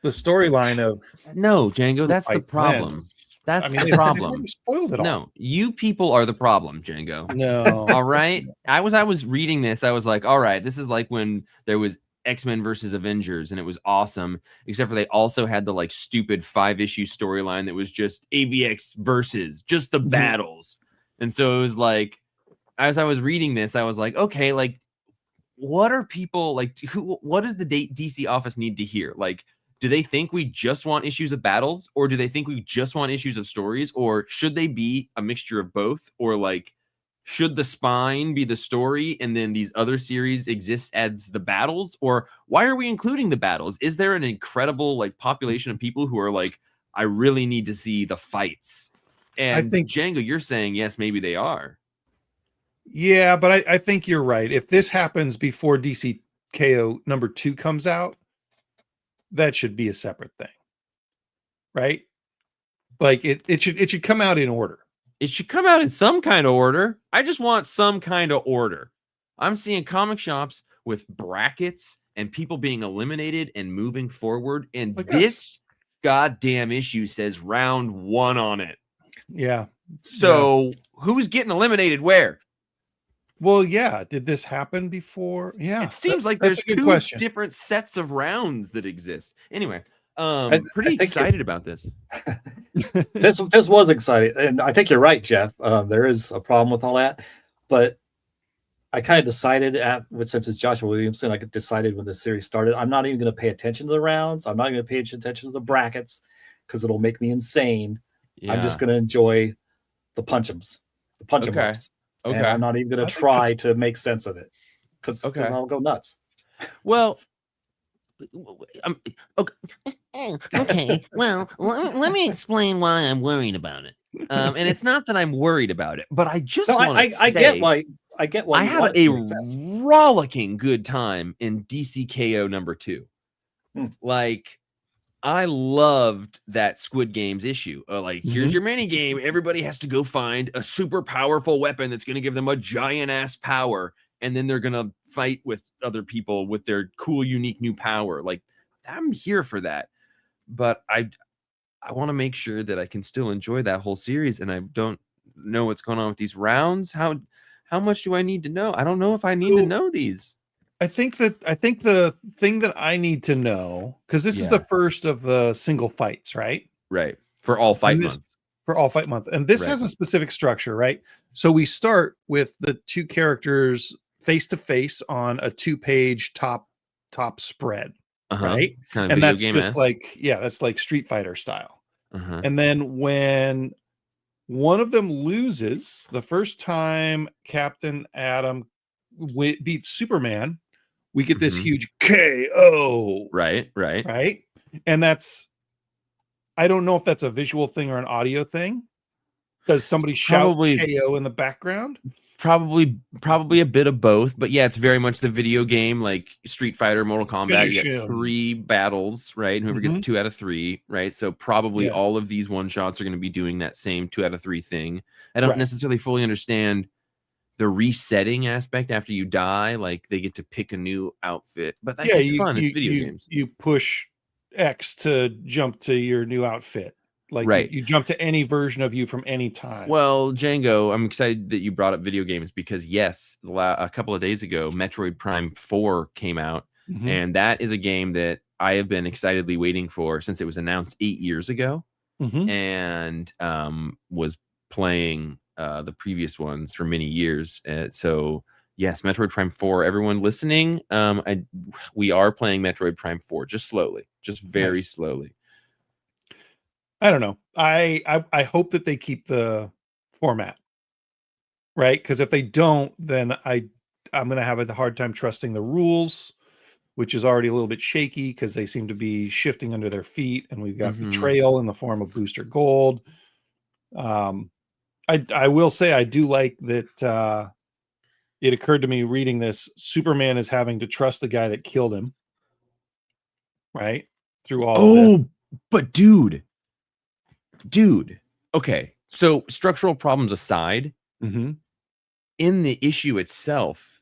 The storyline of no, Django, that's the problem. That's the problem. Spoiled it all. No, you people are the problem, Django. No. All right. I was reading this. I was like, all right, this is like when there was X-Men versus Avengers, and it was awesome, except for they also had the like stupid 5-issue storyline that was just AVX versus just the battles. And so it was like, as I was reading this, I was like, okay, like what are people like what does the DC office need to hear? Like, do they think we just want issues of battles, or do they think we just want issues of stories, or should they be a mixture of both? Or like, should the spine be the story and then these other series exist as the battles? Or why are we including the battles? Is there an incredible like population of people who are like, I really need to see the fights? And I think Django, you're saying yes, maybe they are. Yeah, but I think you're right. If this happens before DC KO #2 comes out, that should be a separate thing, right? Like it should come out in order. It should come out in some kind of order. I just want some kind of order. I'm seeing comic shops with brackets and people being eliminated and moving forward, and this goddamn issue says round 1 on it. Yeah. So who's getting eliminated where? Well, yeah. Did this happen before? Yeah. It seems like there's 2 different sets of rounds that exist. Anyway, pretty excited about this. this was exciting, and I think you're right, Jeff. There is a problem with all that, but I kind of decided since it's Joshua Williamson, I decided when the series started, I'm not even going to pay attention to the rounds. I'm not going to pay attention to the brackets because it'll make me insane. Yeah. I'm just going to enjoy the punch-ems, the punch-em-ups. Okay. And I'm not even going to try to make sense of it because I'll go nuts. Well, okay. Well, let me explain why I'm worried about it. And it's not that I'm worried about it, but I just want to say I get why. I had a rollicking good time in DCKO #2. Like, I loved that Squid Games issue. Like, here's your mini game. Everybody has to go find a super powerful weapon that's going to give them a giant ass power, and then they're going to fight with other people with their cool, unique new power. Like, I'm here for that. But I want to make sure that I can still enjoy that whole series, and I don't know what's going on with these rounds. How much do I need to know? I don't know if I need to know these. I think the thing that I need to know, because this is the first of the single fights, right? Right. For All Fight Month. For All Fight Month. And this has a specific structure, right? So we start with the 2 characters face to face on a 2-page top spread. Right. Kind of and that's just that's like Street Fighter style. And then when one of them loses, the first time Captain Atom beats Superman, we get this huge KO. Right. And I don't know if that's a visual thing or an audio thing. Does somebody shout KO in the background? Probably a bit of both, but yeah, it's very much the video game, like Street Fighter, Mortal Kombat. You get 3 battles, right? And whoever gets 2 out of 3, right? So probably all of these one shots are going to be doing that same 2 out of 3 thing. I don't necessarily fully understand the resetting aspect after you die. Like they get to pick a new outfit, but that's fun. It's video games. You push X to jump to your new outfit. Like you jump to any version of you from any time. Well, Django, I'm excited that you brought up video games because yes, a couple of days ago, Metroid Prime 4 came out, and that is a game that I have been excitedly waiting for since it was announced 8 years ago, and was playing the previous ones for many years. So Yes, Metroid Prime 4. Everyone listening, we are playing Metroid Prime 4 just slowly, just very slowly. I don't know. I hope that they keep the format, right? Because if they don't, then I'm gonna have a hard time trusting the rules, which is already a little bit shaky because they seem to be shifting under their feet, and we've got betrayal in the form of Booster Gold. I will say I do like that. It occurred to me reading this, Superman is having to trust the guy that killed him, right? Through all of this. But dude. Okay, so structural problems aside, in the issue itself,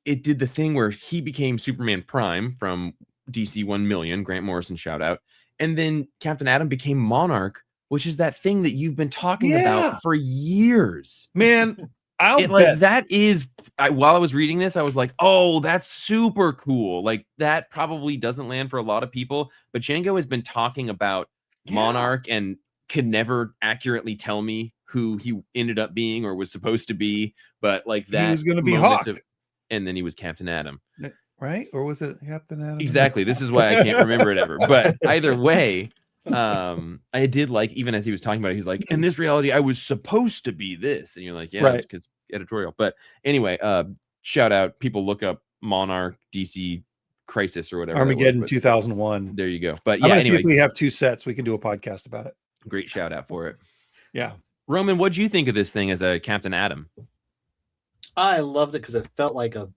it did the thing where he became Superman Prime from DC 1 million, Grant Morrison shout out, and then Captain Atom became Monarch, which is that thing that you've been talking about for years. Man, that is, while I was reading this, I was like, oh, that's super cool. Like, that probably doesn't land for a lot of people, but Django has been talking about Monarch and can never accurately tell me who he ended up being or was supposed to be, but like that he was going to be Hawk, and then he was Captain Atom, right? Or was it Captain Atom? Exactly. This is why I can't remember it ever. But either way, I did like, even as he was talking about it, he's like, in this reality, I was supposed to be this, and you're like, yeah, it's because editorial. But anyway, shout out, people look up Monarch DC Crisis or whatever, Armageddon 2001. There you go. But yeah, I'm gonna see if we have 2 sets, we can do a podcast about it. Great shout out for it. Yeah. Roman, what'd you think of this thing as a Captain Atom? I loved it because it felt like it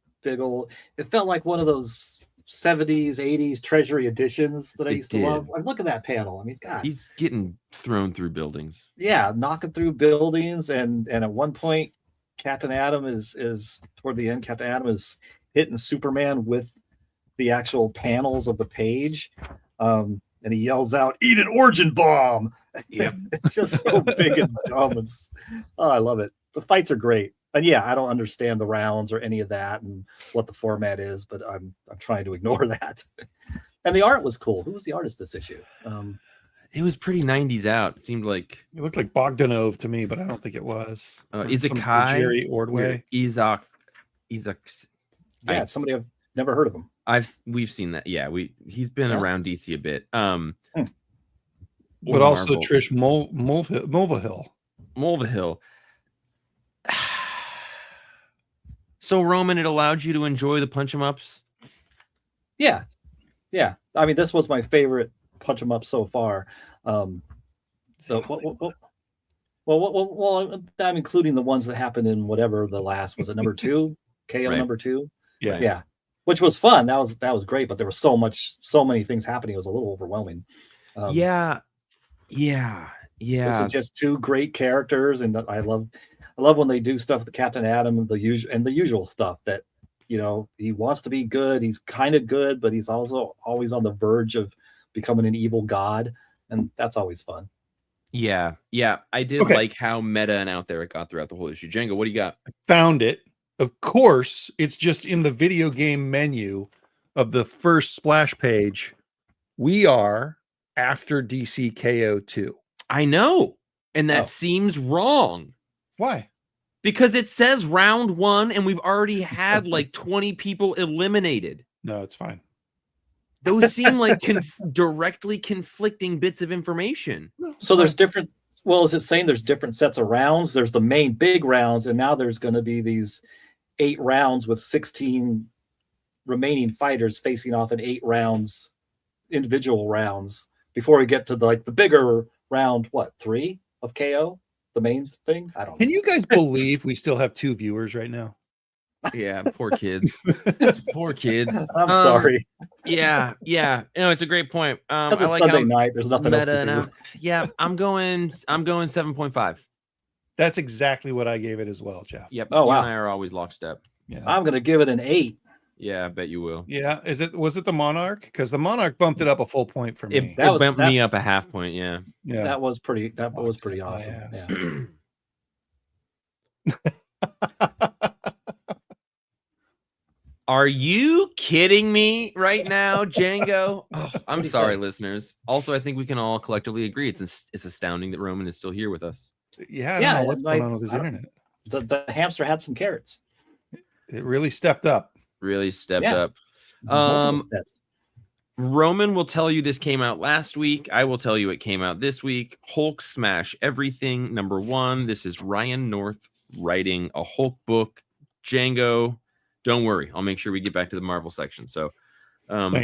felt like one of those 70s, 80s treasury editions that I used to love. I look at that panel. I mean, God. He's getting thrown through buildings. Yeah, knocking through buildings. And at one point, Captain Atom is toward the end, Captain Atom is hitting Superman with the actual panels of the page. And he yells out, "Eat an origin bomb!" Yep. It's just so big and dumb. I love it. The fights are great. And yeah, I don't understand the rounds or any of that and what the format is, but I'm trying to ignore that. And the art was cool. Who was the artist this issue? It was pretty 90s out. It seemed like it looked like Bogdanov to me, but I don't think it was. Izakai, Jerry Ordway. Isaac. Yeah, somebody I've never heard of him. We've seen that. Yeah, he's been around DC a bit. But also Trish Mulvihill. So Roman, it allowed you to enjoy the punch 'em ups. Yeah. I mean, this was my favorite punch 'em up so far. So well, I'm including the ones that happened in whatever the last was. It number 2, KO number 2. Yeah. Which was fun. That was great, but there was so many things happening. It was a little overwhelming. Yeah. This is just 2 great characters, and I love when they do stuff with Captain Atom and the usual stuff that, you know, he wants to be good. He's kind of good, but he's also always on the verge of becoming an evil god, and that's always fun. Yeah. I did like how meta and out there it got throughout the whole issue. Django, what do you got? I found it. Of course, it's just in the video game menu of the first splash page. We are after DC KO 2. I know. And that seems wrong. Why? Because it says round 1 and we've already had like 20 people eliminated. No, it's fine. Those seem like directly conflicting bits of information. So there's different. Well, is it saying there's different sets of rounds? There's the main big rounds, and now there's going to be these 8 rounds with 16 remaining fighters facing off in 8 rounds, individual rounds, before we get to the bigger round. What, 3 of KO? The main thing? I don't know. Can you guys believe we still have 2 viewers right now? Yeah, poor kids. Poor kids. I'm sorry. Yeah. It's a great point. I like Sunday night. There's nothing else to do. Yeah, I'm going 7.5. That's exactly what I gave it as well, Jeff. Yep. Oh, wow. You and I are always lockstep. Yeah. I'm going to give it an 8. Yeah, I bet you will. Yeah. Was it the Monarch? Because the Monarch bumped it up a full point for me. It bumped me up a half point. Yeah. That was pretty awesome. Yeah. Are you kidding me right now, Django? I'm sorry, listeners. Also, I think we can all collectively agree it's astounding that Roman is still here with us. Yeah, I don't know what's going on with his internet. The hamster had some carrots. It really stepped up. Really stepped Yeah. up. Multiple steps. Roman will tell you this came out last week. I will tell you it came out this week. Hulk Smash Everything #1. This is Ryan North writing a Hulk book. Django, don't worry. I'll make sure we get back to the Marvel section. So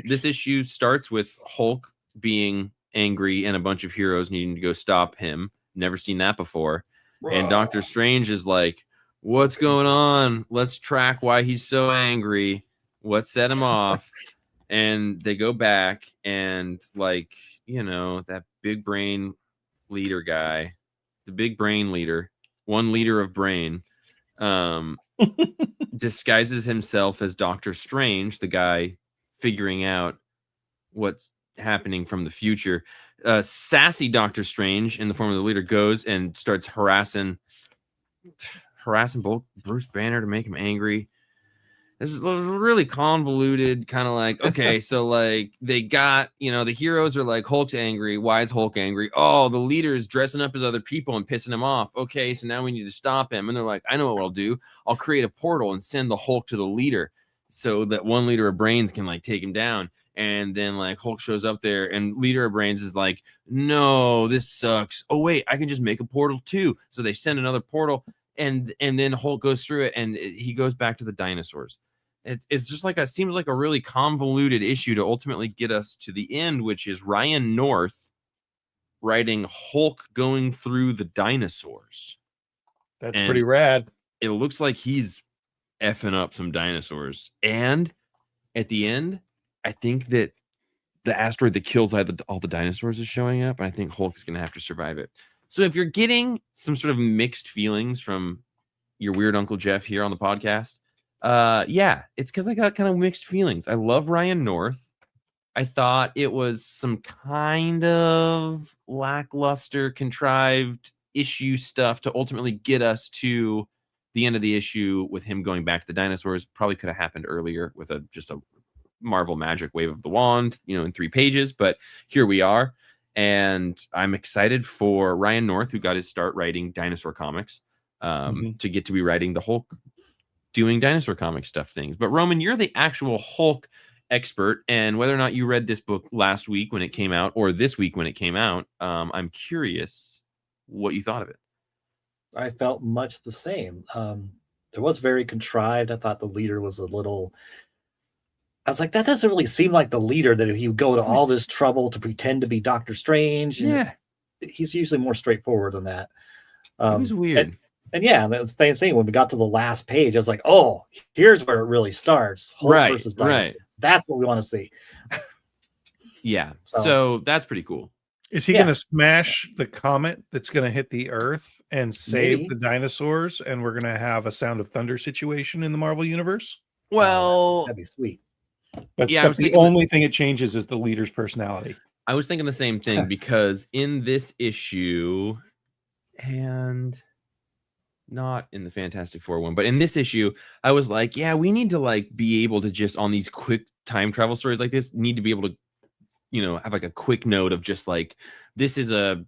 this issue starts with Hulk being angry and a bunch of heroes needing to go stop him. Never seen that before. And Doctor Strange is like, what's going on? Let's track why he's so angry. What set him off? And they go back and, like, you know, that big brain leader guy, the big brain leader, one leader of brain, disguises himself as Doctor Strange, the guy figuring out what's happening from the future. Sassy Doctor Strange, in the form of the leader, goes and starts harassing Bruce Banner to make him angry. This is really convoluted, kind of like, okay, so like they got, you know, the heroes are like, Hulk's angry. Why is Hulk angry? Oh, the leader is dressing up as other people and pissing him off. Okay, so now we need to stop him. And they're like, I know what I'll do. I'll create a portal and send the Hulk to the leader so that one leader of brains can like take him down. And then like Hulk shows up there and leader of brains is like, no, this sucks. Oh, wait, I can just make a portal too. So they send another portal and then Hulk goes through it and he goes back to the dinosaurs. It's just like seems like a really convoluted issue to ultimately get us to the end, which is Ryan North writing Hulk going through the dinosaurs. That's pretty rad. It looks like he's effing up some dinosaurs. And at the end, I think that the asteroid that kills all the dinosaurs is showing up. And I think Hulk is going to have to survive it. So if you're getting some sort of mixed feelings from your weird Uncle Jeff here on the podcast, yeah, it's because I got kind of mixed feelings. I love Ryan North. I thought it was some kind of lackluster, contrived issue stuff to ultimately get us to the end of the issue with him going back to the dinosaurs. Probably could have happened earlier with just a Marvel magic wave of the wand, you know, in 3 pages. But here we are. And I'm excited for Ryan North, who got his start writing dinosaur comics, to get to be writing the Hulk doing dinosaur comic stuff things. But Roman, you're the actual Hulk expert, and whether or not you read this book last week when it came out or this week when it came out, I'm curious what you thought of it. I felt much the same. It was very contrived. I thought the leader was a little... I was like, that doesn't really seem like the leader, that he would go to all this trouble to pretend to be Doctor Strange. Yeah. He's usually more straightforward than that. It was weird. And yeah, that's the same thing. When we got to the last page, I was like, oh, here's where it really starts. Hulk versus dinosaurs. That's what we want to see. Yeah. So that's pretty cool. Is he going to smash the comet that's going to hit the Earth and save the dinosaurs? And we're going to have a Sound of Thunder situation in the Marvel Universe? Well, that'd be sweet. But yeah, the only thing it changes is the leader's personality. I was thinking the same thing because in this issue, and not in the Fantastic Four one, but in this issue, I was like, yeah, we need to like be able to just on these quick time travel stories like this, need to be able to, you know, have like a quick note of just like, this is a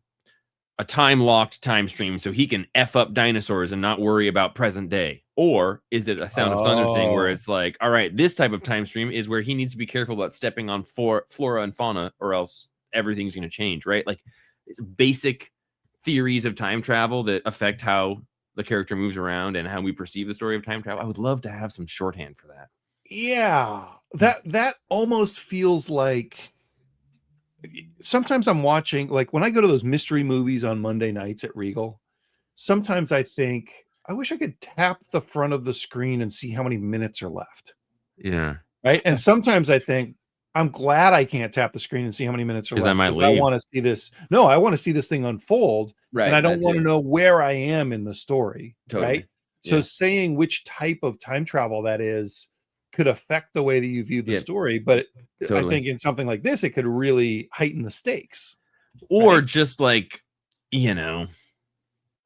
time locked time stream so he can F up dinosaurs and not worry about present day. Or is it a Sound of Thunder thing where it's like, all right, this type of time stream is where he needs to be careful about stepping on flora and fauna or else everything's going to change, right? Like it's basic theories of time travel that affect how the character moves around and how we perceive the story of time travel. I would love to have some shorthand for that. Yeah, that almost feels like sometimes I'm watching, like when I go to those mystery movies on Monday nights at Regal, sometimes I think, I wish I could tap the front of the screen and see how many minutes are left. Yeah. Right. And sometimes I think, I'm glad I can't tap the screen and see how many minutes are left. I might leave. I want to see this. No, I want to see this thing unfold. Right. And I don't want to know where I am in the story. Totally. Right. So saying which type of time travel that is could affect the way that you view the story. But I think in something like this, it could really heighten the stakes. Or just like, you know,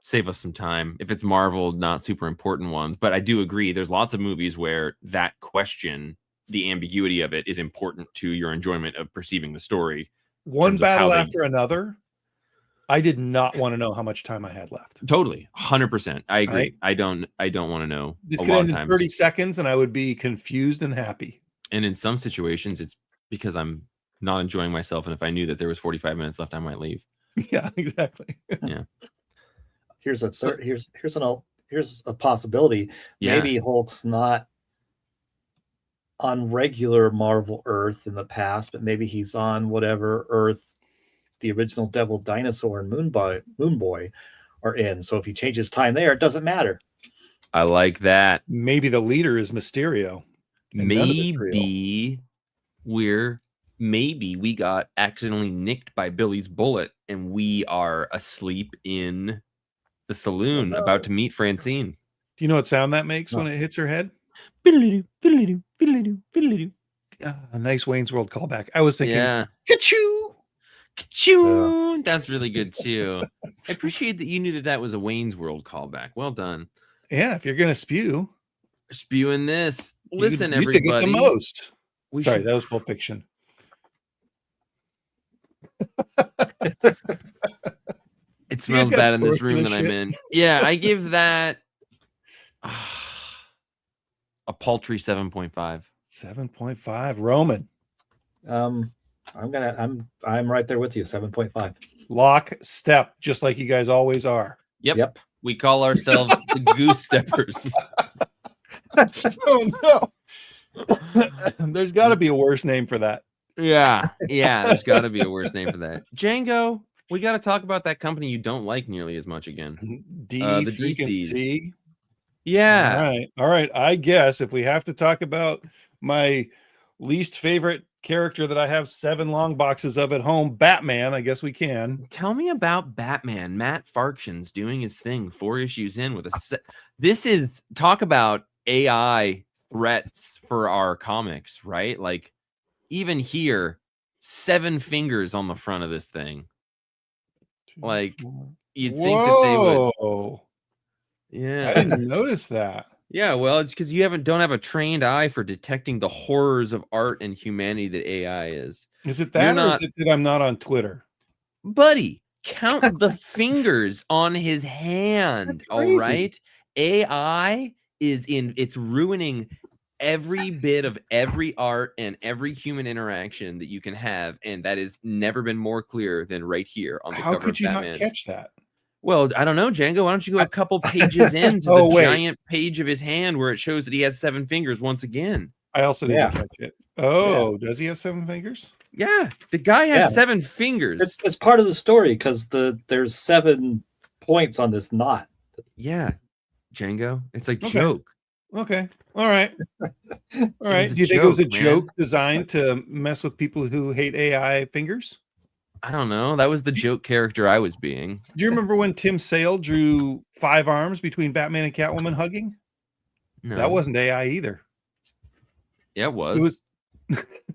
save us some time. If it's Marvel, not super important ones. But I do agree. There's lots of movies where that question, the ambiguity of it, is important to your enjoyment of perceiving the story. One battle after another. I did not want to know how much time I had left. Totally, 100%. I agree. Right? I don't want to know. This A could lot end of in times, 30 seconds, and I would be confused and happy. and in some situations, it's because I'm not enjoying myself, and if I knew that there was 45 minutes left, I might leave. Yeah, exactly. Yeah. Here's a possibility. Yeah. Maybe Hulk's not on regular Marvel Earth in the past, but maybe he's on whatever Earth the original Devil Dinosaur and Moon Boy are in. So if he changes time there, it doesn't matter. I like that. Maybe the leader is Mysterio. and none of it's real. Maybe we got accidentally nicked by Billy's bullet and we are asleep in the saloon about to meet Francine. Do you know what sound that makes when it hits her head? A nice Wayne's World callback. I was thinking, yeah. Ka-choo! Ka-choo! That's really good too. I appreciate that you knew that was a Wayne's World callback. Well done. Yeah, if you're gonna spew, spewing this. Listen, you everybody. get the most. Sorry, should... that was Pulp Fiction. It smells bad in this room that I'm in. Yeah, I give that a paltry 7.5. 7.5. Roman. I'm right there with you. 7.5. Lock step, just like you guys always are. Yep. We call ourselves the Goose Steppers. Oh no. There's got to be a worse name for that. Yeah, there's got to be a worse name for that. Django, we got to talk about that company you don't like nearly as much again. The DCs. C. Yeah. All right. I guess if we have to talk about my least favorite character that I have 7 long boxes of at home, Batman, I guess we can. Tell me about Batman. Matt Farkson's doing his thing 4 issues in with this is talk about AI threats for our comics, right? Like even here, 7 fingers on the front of this thing. Like you'd think that they would. Yeah, I didn't notice that. Yeah, well, it's because you don't have a trained eye for detecting the horrors of art and humanity that AI is. Is it that, or is it that I'm not on Twitter? Buddy, count the fingers on his hand. All right, AI it's ruining every bit of every art and every human interaction that you can have, and that has never been more clear than right here on the cover of Batman. How could you not catch that? Well, I don't know, Django. Why don't you go a couple pages into the giant page of his hand where it shows that he has 7 fingers once again? I also didn't catch it. Oh, does he have 7 fingers? Yeah, the guy has 7 fingers. It's part of the story because there's 7 points on this knot. Yeah, Django. It's a joke. Okay. All right. All right. Do you think it was a joke designed to mess with people who hate AI fingers? I don't know. That was the joke character I was being. Do you remember when Tim Sale drew 5 arms between Batman and Catwoman hugging? No. That wasn't AI either. Yeah, it was. It was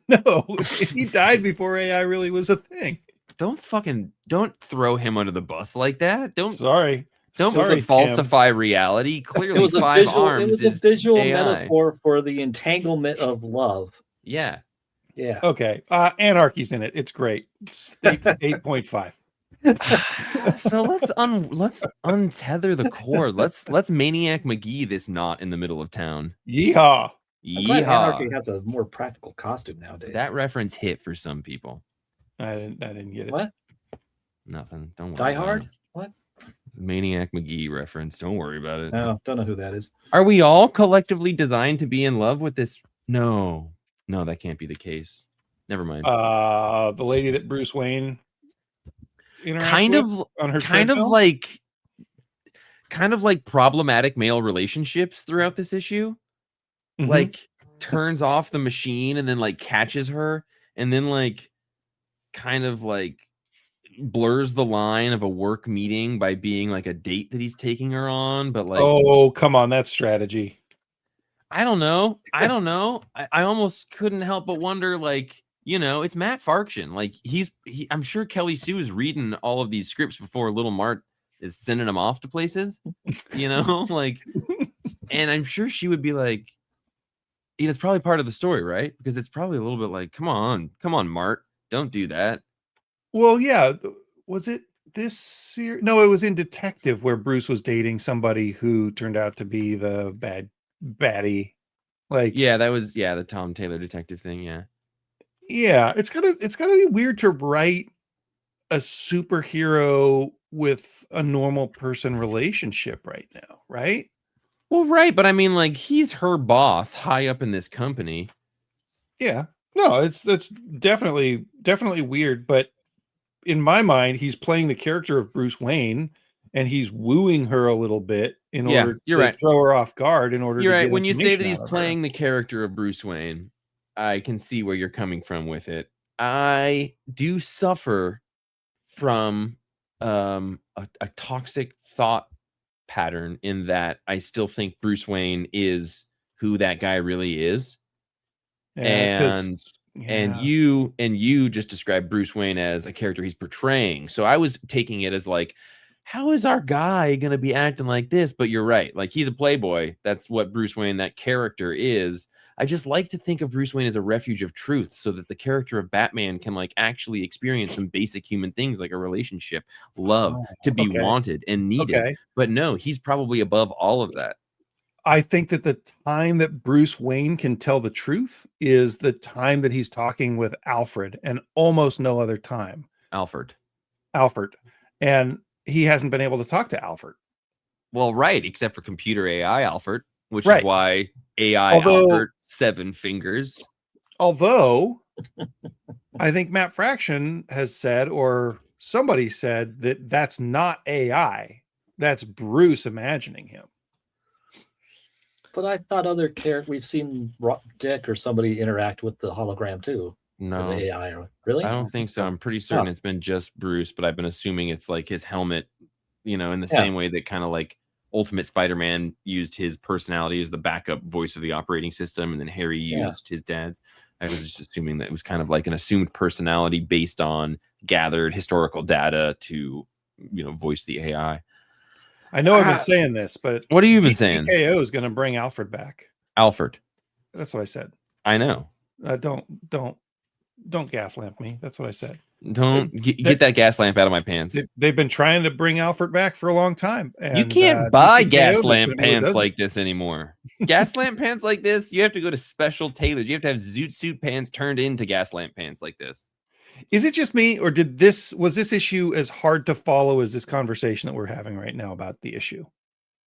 no, he died before AI really was a thing. Don't throw him under the bus like that. Don't falsify reality. Clearly, it was 5 arms. It was a visual metaphor for the entanglement of love. Yeah. Yeah. Okay. Anarchy's in it. It's great. 8.5. So let's untether the cord. Let's Maniac McGee this knot in the middle of town. Yeehaw. Anarchy has a more practical costume nowadays. That reference hit for some people. I didn't get it. What? Nothing. Don't worry. Die Hard? What? Maniac McGee reference. Don't worry about it. No, don't know who that is. Are we all collectively designed to be in love with this? No, that can't be the case. Never mind. The lady that Bruce Wayne kind of like problematic male relationships throughout this issue. Mm-hmm. Like turns off the machine and then like catches her and then like kind of like blurs the line of a work meeting by being like a date that he's taking her on, but like, oh, come on, that's strategy. I don't know. I almost couldn't help but wonder, like, it's Matt Farkson. Like I'm sure Kelly Sue is reading all of these scripts before Little Mart is sending them off to places, like, and I'm sure she would be like, it's probably part of the story, right? Because it's probably a little bit like, come on, Mart, don't do that. Well, yeah. Was it this series? No, it was in Detective where Bruce was dating somebody who turned out to be the baddie. Like, Yeah, that was the Tom Taylor detective thing. Yeah. Yeah, it's gotta be weird to write a superhero with a normal person relationship right now, right? Well, right, but I mean, like, he's her boss, high up in this company. Yeah. No, that's definitely weird, but in my mind, he's playing the character of Bruce Wayne and he's wooing her a little bit in order You're to right. throw her off guard in order You're to right. get When you say that information he's out of her. playing the character of Bruce Wayne, I can see where you're coming from with it. I do suffer from a toxic thought pattern in that I still think Bruce Wayne is who that guy really is. Yeah, it's 'cause And yeah. you just described Bruce Wayne as a character he's portraying. So I was taking it as like, how is our guy gonna be acting like this? But you're right. Like, he's a playboy. That's what Bruce Wayne, that character, is. I just like to think of Bruce Wayne as a refuge of truth so that the character of Batman can like actually experience some basic human things like a relationship, love, Oh, to be okay. wanted and needed. Okay. But no, he's probably above all of that. I think that the time that Bruce Wayne can tell the truth is the time that he's talking with Alfred and almost no other time. Alfred. And he hasn't been able to talk to Alfred. Well, right, except for computer AI Alfred, which Right. is why AI Although- Alfred 7 fingers. Although I think Matt Fraction has said, or somebody said, that that's not AI. That's Bruce imagining him. But I thought other characters, we've seen Dick or somebody interact with the hologram too. Or No, the AI. Really? I don't think so. I'm pretty certain it's been just Bruce, but I've been assuming it's like his helmet, in the same way that kind of like Ultimate Spider-Man used his personality as the backup voice of the operating system, and then Harry used his dad's. I was just assuming that it was kind of like an assumed personality based on gathered historical data to, voice the AI. I know I've been saying this, but what have you been saying? DKO is going to bring Alfred back. Alfred. That's what I said. I know. Don't gas lamp me. That's what I said. Don't get that gas lamp out of my pants. They've been trying to bring Alfred back for a long time. And, you can't buy DKO gas just lamp gonna be what pants does it. like this anymore. Gas lamp pants like this, you have to go to special tailors. You have to have zoot suit pants turned into gas lamp pants like this. Is it just me, or was this issue as hard to follow as this conversation that we're having right now about the issue?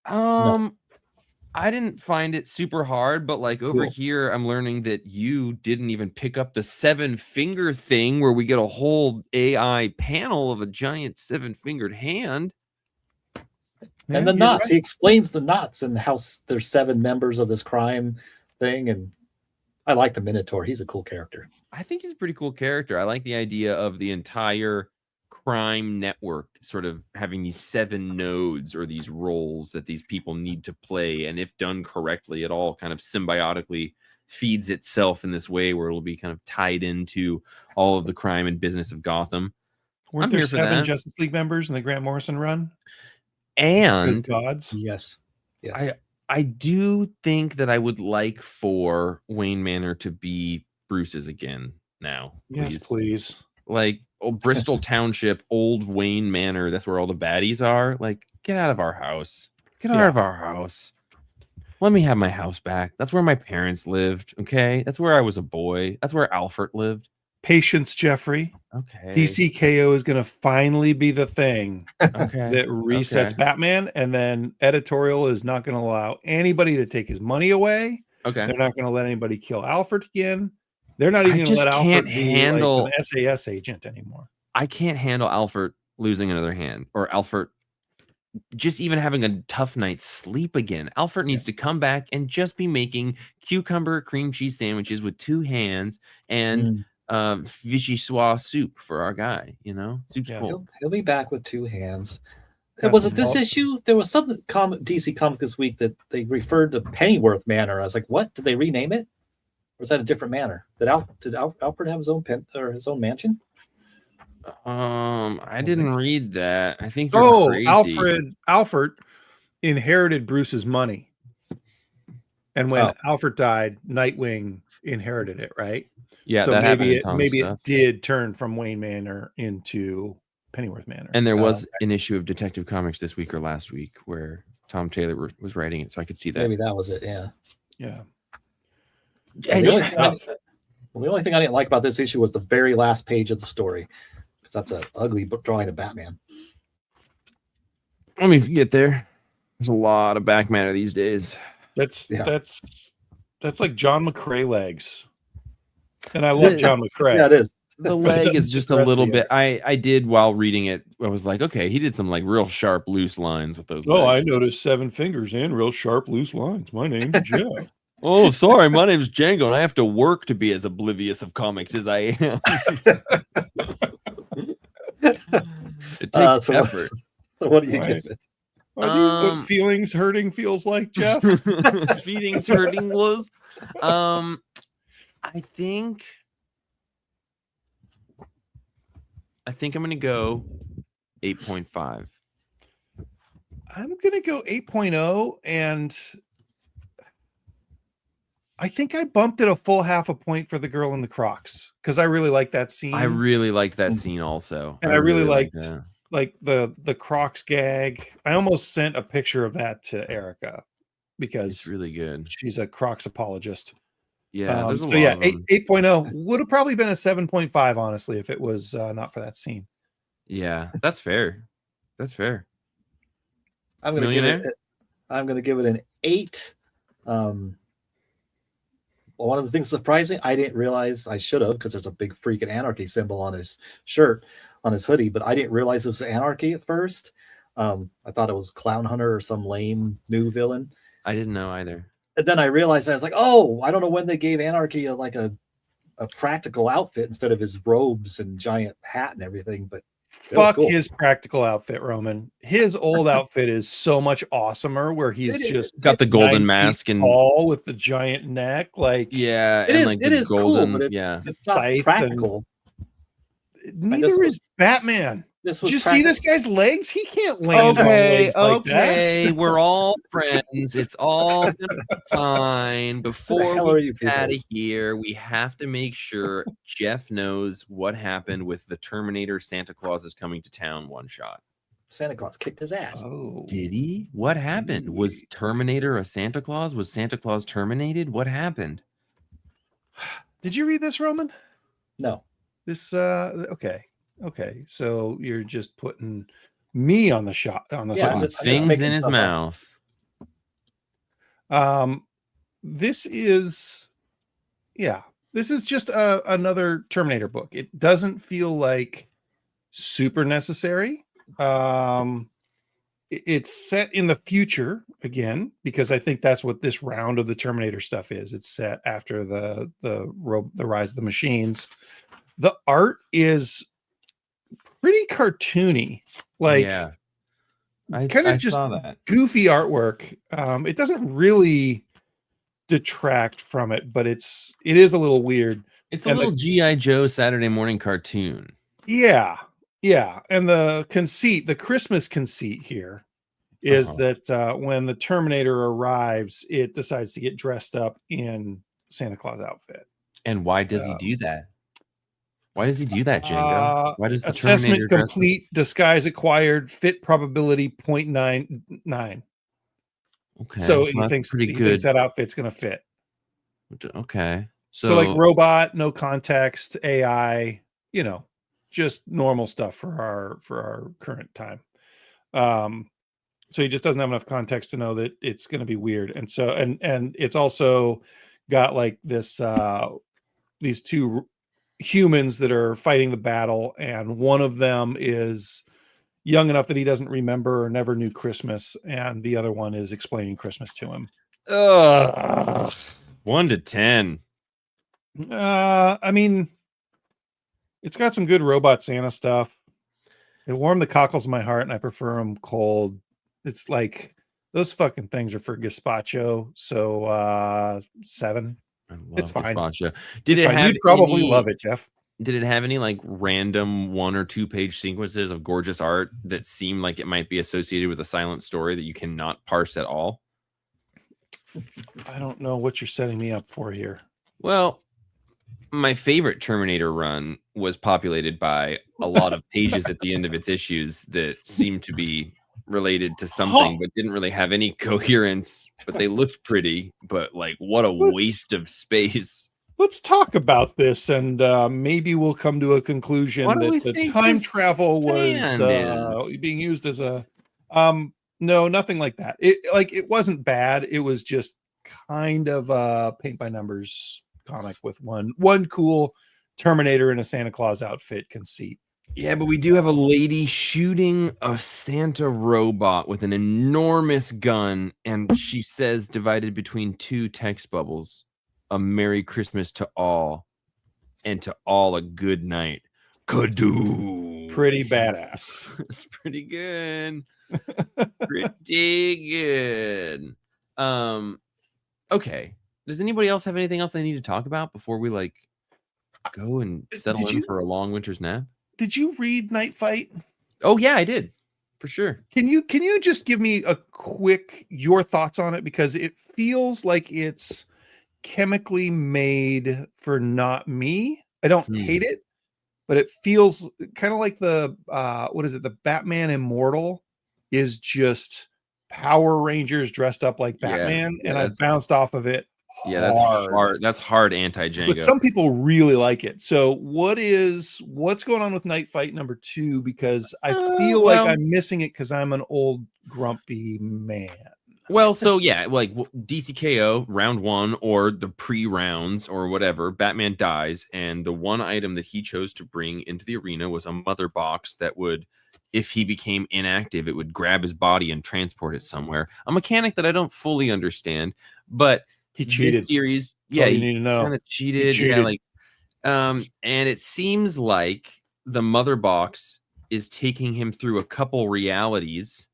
No. I didn't find it super hard, but like over Cool. here, I'm learning that you didn't even pick up the 7-finger thing where we get a whole AI panel of a giant 7-fingered hand. And the knots. Right. He explains the knots and how there's 7 members of this crime thing. And I like the Minotaur. He's a cool character. I think he's a pretty cool character. I like the idea of the entire crime network sort of having these 7 nodes or these roles that these people need to play. And if done correctly, it all kind of symbiotically feeds itself in this way where it'll be kind of tied into all of the crime and business of Gotham. Weren't there 7 Justice League members in the Grant Morrison run? And gods? Yes. I do think that I would like for Wayne Manor to be Bruce's again now. Yes, please. Like Bristol Township, Old Wayne Manor. That's where all the baddies are. Like, get out of our house. Get out of our house. Let me have my house back. That's where my parents lived. Okay. That's where I was a boy. That's where Alfred lived. Patience, Jeffrey. Okay. DCKO is going to finally be the thing that resets Okay. Batman, and then editorial is not going to allow anybody to take his money away. Okay. They're not going to let anybody kill Alfred again. They're not even going to let Alfred be like an SAS agent anymore. I can't handle Alfred losing another hand, or Alfred just even having a tough night's sleep again. Alfred needs to come back and just be making cucumber cream cheese sandwiches with 2 hands and vichyssoise soup for our guy. Soup's cool. He'll be back with 2 hands. Was it this issue? There was some DC comic this week that they referred to Pennyworth Manor. I was like, what? Did they rename it? Or was that a different manor? Did Alfred have his own his own mansion? I didn't read that. I think you're crazy. Alfred inherited Bruce's money. And when Alfred died, Nightwing inherited it, right? Yeah, so that maybe maybe it did turn from Wayne Manor into Pennyworth Manor. And there was an issue of Detective Comics this week or last week where Tom Taylor was writing it, so I could see that. Maybe that was it. Yeah. Yeah. The only thing I didn't like about this issue was the very last page of the story, because that's an ugly drawing of Batman. Let me get there. There's a lot of back matter these days. That's like John McCrae legs, and I love John McCrae. Yeah, it is. The leg is just a little bit. I did while reading it. I was like, okay, he did some like real sharp, loose lines with those. Oh, legs. I noticed 7 fingers and real sharp, loose lines. My name's Jeff. Oh, sorry, my name's Django, and I have to work to be as oblivious of comics as I am. It takes effort. So what do you give it? What feelings hurting feels like, Jeff? Feelings hurting was. I think I'm gonna go 8.5. I'm gonna go 8.0, and I think I bumped it a full half a point for the girl in the Crocs because I really like that scene. I really liked that scene also, and I really liked like the Crocs gag. I almost sent a picture of that to Erica because it's really good. She's a Crocs apologist. Yeah, there's a lot. 8.0 would have probably been a 7.5 honestly if it was not for that scene. Yeah, that's fair. That's fair. I'm gonna give it an 8. One of the things that surprised me, I didn't realize, I should have, because there's a big freaking anarchy symbol on his shirt, on his hoodie, but I didn't realize it was anarchy at first. I thought it was Clown Hunter or some lame new villain. I didn't know either. And then I realized, I was like, oh, I don't know when they gave Anarchy a practical outfit instead of his robes and giant hat and everything, but fuck cool. His practical outfit, Roman. His old outfit is so much awesomer, where he's just got the golden mask and all with the giant neck. Like, yeah, it is. Like it is golden, cool, but it's not scythe practical. Neither is Batman. Did you see this guy's legs? He can't land on legs like that. We're all friends. It's all fine. Before we get out of here, we have to make sure Jeff knows what happened with the Terminator Santa Claus is Coming to Town one shot. Santa Claus kicked his ass. Oh, did he? What happened? Was Terminator a Santa Claus? Was Santa Claus terminated? What happened? Did you read this, Roman? No. This Okay, so you're just putting me on the shot things in his mouth. This is just another Terminator book. It doesn't feel like super necessary. It's set in the future again, because I think that's what this round of the Terminator stuff is. It's set after the rise of the machines. The art is pretty cartoony, like I just saw that goofy artwork. It doesn't really detract from it, but it is a little weird. It's a little G.I. Joe Saturday morning cartoon. Yeah. And the Christmas conceit here is that when the Terminator arrives, it decides to get dressed up in Santa Claus outfit. And why does he do that? Why does he do that, Django? Why does the assessment Terminator complete, disguise acquired, fit probability 0.99? Okay, so he thinks that outfit's going to fit. Okay, so like robot, no context, AI, just normal stuff for our current time. So he just doesn't have enough context to know that it's going to be weird, and so and it's also got like this these two humans that are fighting the battle, and one of them is young enough that he doesn't remember or never knew Christmas, and the other one is explaining Christmas to him. 1 to 10. I mean, it's got some good robot Santa stuff. It warmed the cockles of my heart, and I prefer them cold. It's like those fucking things are for gazpacho, so 7. It's fine. Gazpacho. You'd probably love it, Jeff. Did it have any like random 1 or 2 page sequences of gorgeous art that seem like it might be associated with a silent story that you cannot parse at all? I don't know what you're setting me up for here. Well, my favorite Terminator run was populated by a lot of pages at the end of its issues that seemed to be related to something, but didn't really have any coherence. But they looked pretty. But like, what a waste of space. Let's talk about this, and maybe we'll come to a conclusion that the time travel was being used as a. No, nothing like that. It wasn't bad. It was just kind of a paint by numbers comic with one cool Terminator in a Santa Claus outfit conceit. Yeah, but we do have a lady shooting a Santa robot with an enormous gun, and she says, divided between two text bubbles, "A Merry Christmas to all, and to all a good night." Kadoo! Pretty badass. It's pretty good. Pretty good. Okay. Does anybody else have anything else they need to talk about before we like go and settle in for a long winter's nap? Did you read Night Fight? Oh yeah, I did. For sure. Can you just give me a quick your thoughts on it, because it feels like it's chemically made for not me. I don't hate it, but it feels kind of like the what is it? The Batman Immortal is just Power Rangers dressed up like Batman, and I bounced off of it. Yeah, that's hard. That's hard anti-Django. But some people really like it. So what's going on with Night Fight number 2? Because I feel like I'm missing it because I'm an old grumpy man. Well, so yeah, like DCKO round 1 or the pre-rounds or whatever, Batman dies, and the one item that he chose to bring into the arena was a mother box that would, if he became inactive, it would grab his body and transport it somewhere. A mechanic that I don't fully understand, but he cheated. This series, you need to know. Kind of cheated. Yeah, like, and it seems like the mother box is taking him through a couple realities.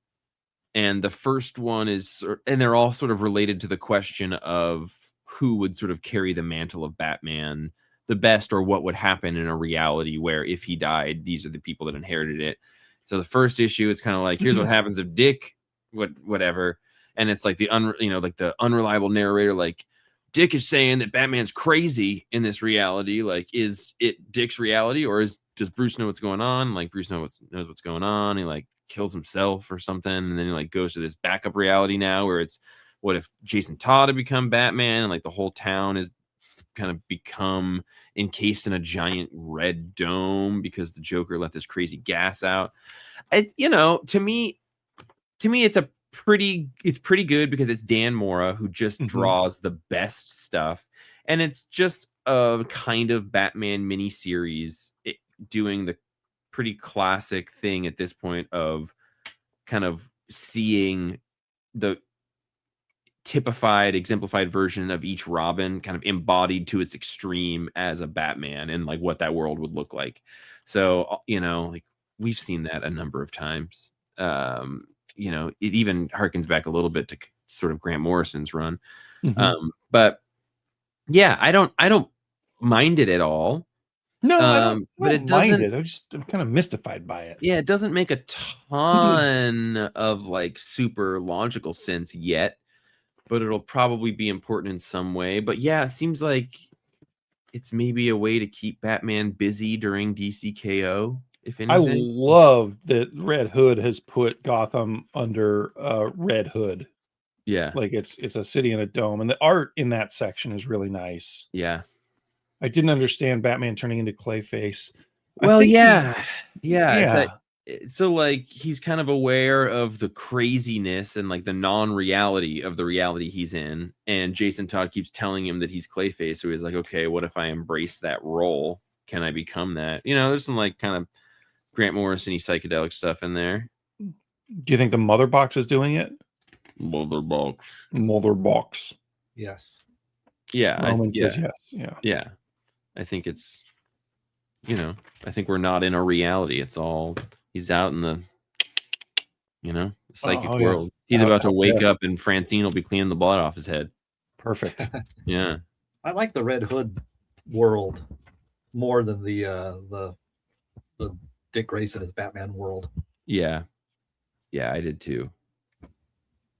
And the first one is, and they're all sort of related to the question of who would sort of carry the mantle of Batman the best, or what would happen in a reality where if he died, these are the people that inherited it. So the first issue is kind of like, here's what happens if Dick, whatever. And it's like the unreliable narrator, like, Dick is saying that Batman's crazy in this reality. Like, is it Dick's reality, or does Bruce know what's going on? Like, Bruce knows what's going on. He like kills himself or something, and then he like goes to this backup reality now where it's, what if Jason Todd had become Batman, and like the whole town is kind of become encased in a giant red dome because the Joker let this crazy gas out. To me it's pretty good because it's Dan Mora who just draws the best stuff, and it's just a kind of Batman miniseries doing the pretty classic thing at this point of kind of seeing the typified, exemplified version of each Robin kind of embodied to its extreme as a Batman, and like what that world would look like. So, like we've seen that a number of times. It even harkens back a little bit to sort of Grant Morrison's run. But yeah, I don't mind it at all. No, I don't mind it. I'm kind of mystified by it. Yeah, it doesn't make a ton of like super logical sense yet, but it'll probably be important in some way. But yeah, it seems like it's maybe a way to keep Batman busy during DCKO. If anything. I love that Red Hood has put Gotham under Red Hood. Yeah, like it's a city in a dome, and the art in that section is really nice. Yeah, I didn't understand Batman turning into Clayface. Well, yeah. So like he's kind of aware of the craziness and like the non-reality of the reality he's in, and Jason Todd keeps telling him that he's Clayface. So he's like, okay, what if I embrace that role? Can I become that? There's some like kind of Grant Morrison-y psychedelic stuff in there. Do you think the mother box is doing it? Mother box. Yes. Yeah. Roman says yes. Yeah. I think it's, I think we're not in a reality. It's all, he's out in the, the psychic world. He's about to wake up and Francine will be cleaning the blood off his head. Perfect. Yeah. I like the Red Hood world more than the Dick Grayson as Batman world. Yeah. Yeah, I did too.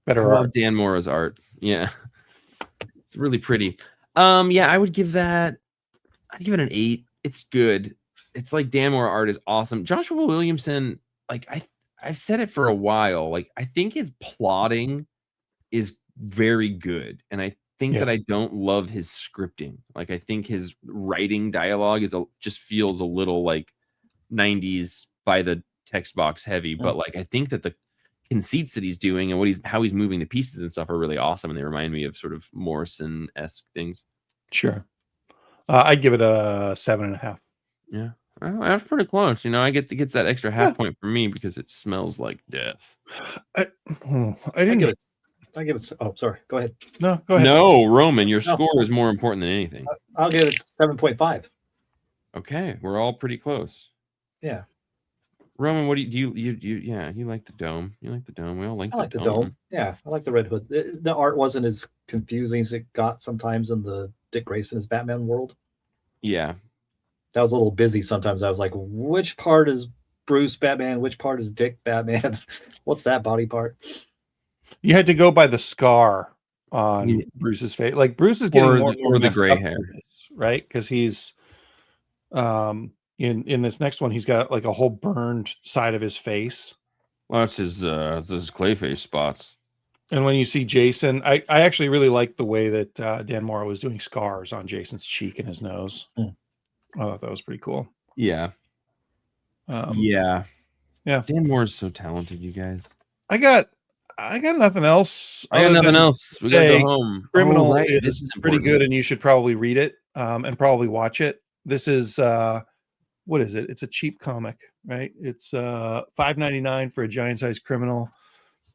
Better art. Dan Mora's art. Yeah. It's really pretty. Yeah, I would give that I'd give it an 8. It's good. It's like Dan Moore art is awesome. Joshua Williamson, like I've said it for a while. Like I think his plotting is very good, and I think that I don't love his scripting. Like I think his writing dialogue just feels a little like 90s by the text box heavy. But like I think that the conceits that he's doing and how he's moving the pieces and stuff are really awesome, and they remind me of sort of Morrison-esque things. Sure. I'd give it a 7.5. Yeah, well, that's pretty close. You know, I get that extra half point for me because it smells like death. I didn't I give it. Oh, sorry. Go ahead. No, go ahead. No, Roman, your score is more important than anything. I'll give it 7.5. Okay, we're all pretty close. Yeah. Roman, what do you yeah, you like the dome. You like the dome. We all like the dome. Yeah, I like the Red Hood. The art wasn't as confusing as it got sometimes in the Dick Grayson's Batman world. Yeah. That was a little busy sometimes. I was like, which part is Bruce Batman? Which part is Dick Batman? What's that body part? You had to go by the scar on Bruce's face. Like Bruce is getting more the gray hair, right? Because he's in this next one, he's got like a whole burned side of his face. Well, that's his Clayface spots. And when you see Jason, I actually really like the way that Dan Mora was doing scars on Jason's cheek and his nose. I thought that was pretty cool. Yeah. Yeah. Dan Mora's so talented, you guys. I got nothing else. I got nothing else. We gotta go home. Criminal is pretty good, and you should probably read it and probably watch it. This is what is it? It's a cheap comic, right? It's $5.99 for a giant-sized criminal.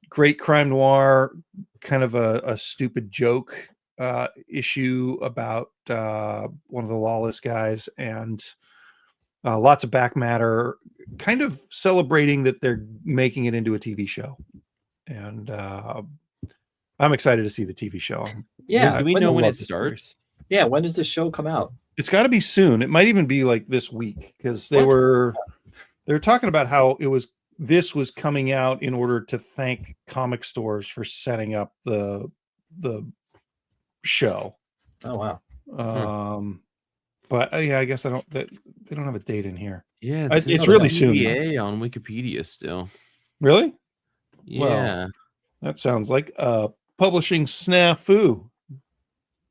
Great crime noir, kind of a stupid joke issue about one of the lawless guys, and lots of back matter, kind of celebrating that they're making it into a TV show. And I'm excited to see the TV show. Yeah. Do we know when it starts? Yeah. When does this show come out? It's got to be soon. It might even be like this week, because they were talking about how this was coming out in order to thank comic stores for setting up the show. Oh wow. But yeah, I guess they don't have a date in here. Yeah, it's really soon. On Wikipedia still. Really? Yeah. Well, that sounds like a publishing snafu.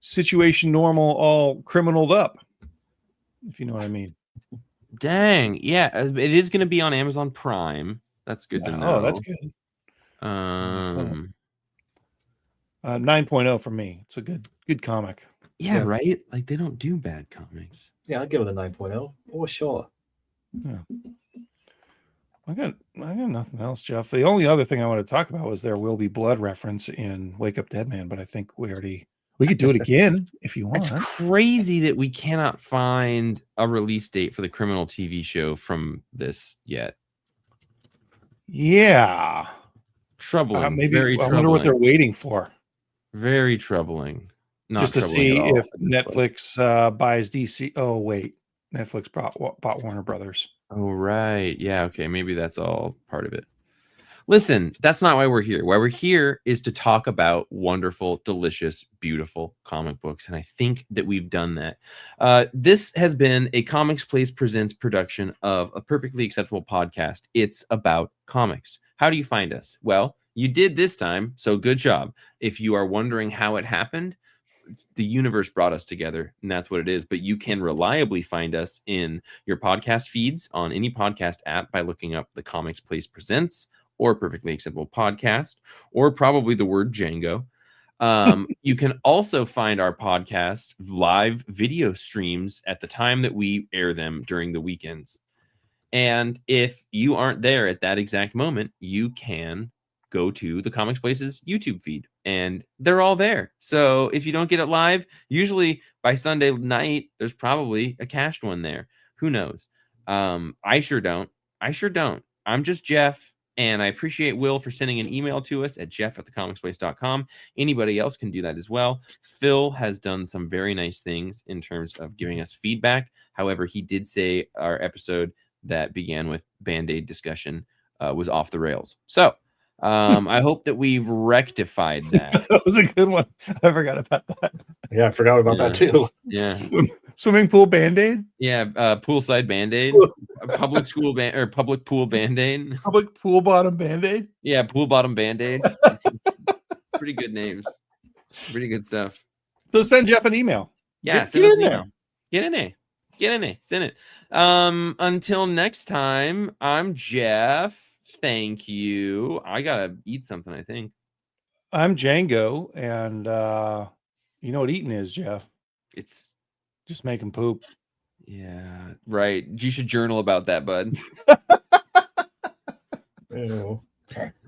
Situation normal, all criminaled up. If you know what I mean. Dang. Yeah, it is going to be on Amazon Prime. That's good to know. Oh, that's good. 9.0 for me. It's a good comic. Yeah, right? Like they don't do bad comics. Yeah, I'll give it a 9.0. Oh, sure. Yeah. I got nothing else, Jeff. The only other thing I want to talk about was there will be blood reference in Wake Up Dead Man, but I think we could do it again if you want. It's crazy that we cannot find a release date for the criminal TV show from this yet. Yeah. Troubling. Maybe very I troubling. wonder what they're waiting for. Very troubling. Not just to see troubling if Netflix buys DC. Oh, wait. Netflix bought Warner Brothers. Oh, right. Yeah, okay. Maybe that's all part of it. Listen, that's not why we're here. Why we're here is to talk about wonderful, delicious, beautiful comic books. And I think that we've done that. This has been a Comics Place Presents production of a perfectly acceptable podcast. It's about comics. How do you find us? Well, you did this time, so good job. If you are wondering how it happened, the universe brought us together, and that's what it is. But you can reliably find us in your podcast feeds on any podcast app by looking up the Comics Place Presents or Perfectly Acceptable Podcast, or probably the word Django. You can also find our podcast live video streams at the time that we air them during the weekends. And if you aren't there at that exact moment, you can go to the Comics Place's YouTube feed, and they're all there. So if you don't get it live, usually by Sunday night, there's probably a cached one there. Who knows? I sure don't. I'm just Jeff, and I appreciate Will for sending an email to us at jeff@thecomicsplace.com. Anybody else can do that as well. Phil has done some very nice things in terms of giving us feedback. However, he did say our episode that began with Band-Aid discussion was off the rails. So I hope that we've rectified that. That was a good one. I forgot about that. Yeah, I forgot about that too. Yeah. Swimming pool Band-Aid? Yeah, poolside Band-Aid. Public school or public pool Band-Aid. Public pool bottom Band-Aid? Yeah, pool bottom Band-Aid. Pretty good names. Pretty good stuff. So send Jeff an email. Yeah, send us an email. Get in there. Send it. Until next time, I'm Jeff. Thank you. I gotta eat something, I think. I'm Django, and you know what eating is, Jeff? It's just making poop. Yeah, right. You should journal about that, bud. Ew.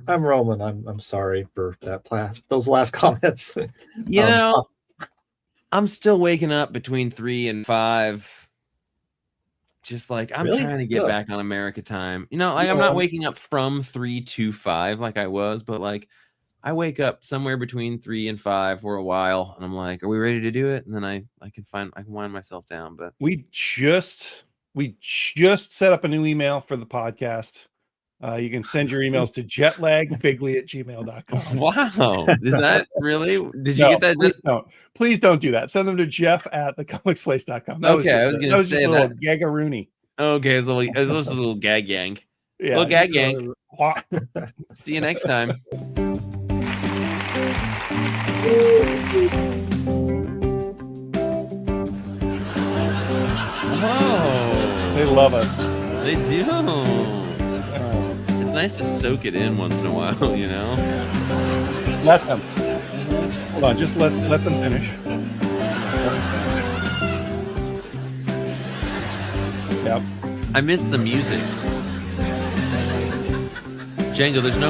I'm Roman. I'm sorry for those last comments. You know, I'm still waking up between 3 and 5. Just like I'm Really? trying to get back on America time. You know, like I'm not waking up from 3 to 5 like I was, but like I wake up somewhere between 3 and 5 for a while, and I'm like, "Are we ready to do it?" And then I can wind myself down. But we just set up a new email for the podcast. You can send your emails to jetlagfigley@gmail.com. Wow, is that really? Did you get that? Please don't do that. Send them to jeff@thecomicsplace.com. Okay, I was going to say a little gagaroony. Okay, it's a little gag gang. Yeah, little gag gang. See you next time. Oh, they love us. They do. It's nice to soak it in once in a while, you know. Let them. Hold on, just let them finish. Yep. I miss the music. Django, there's no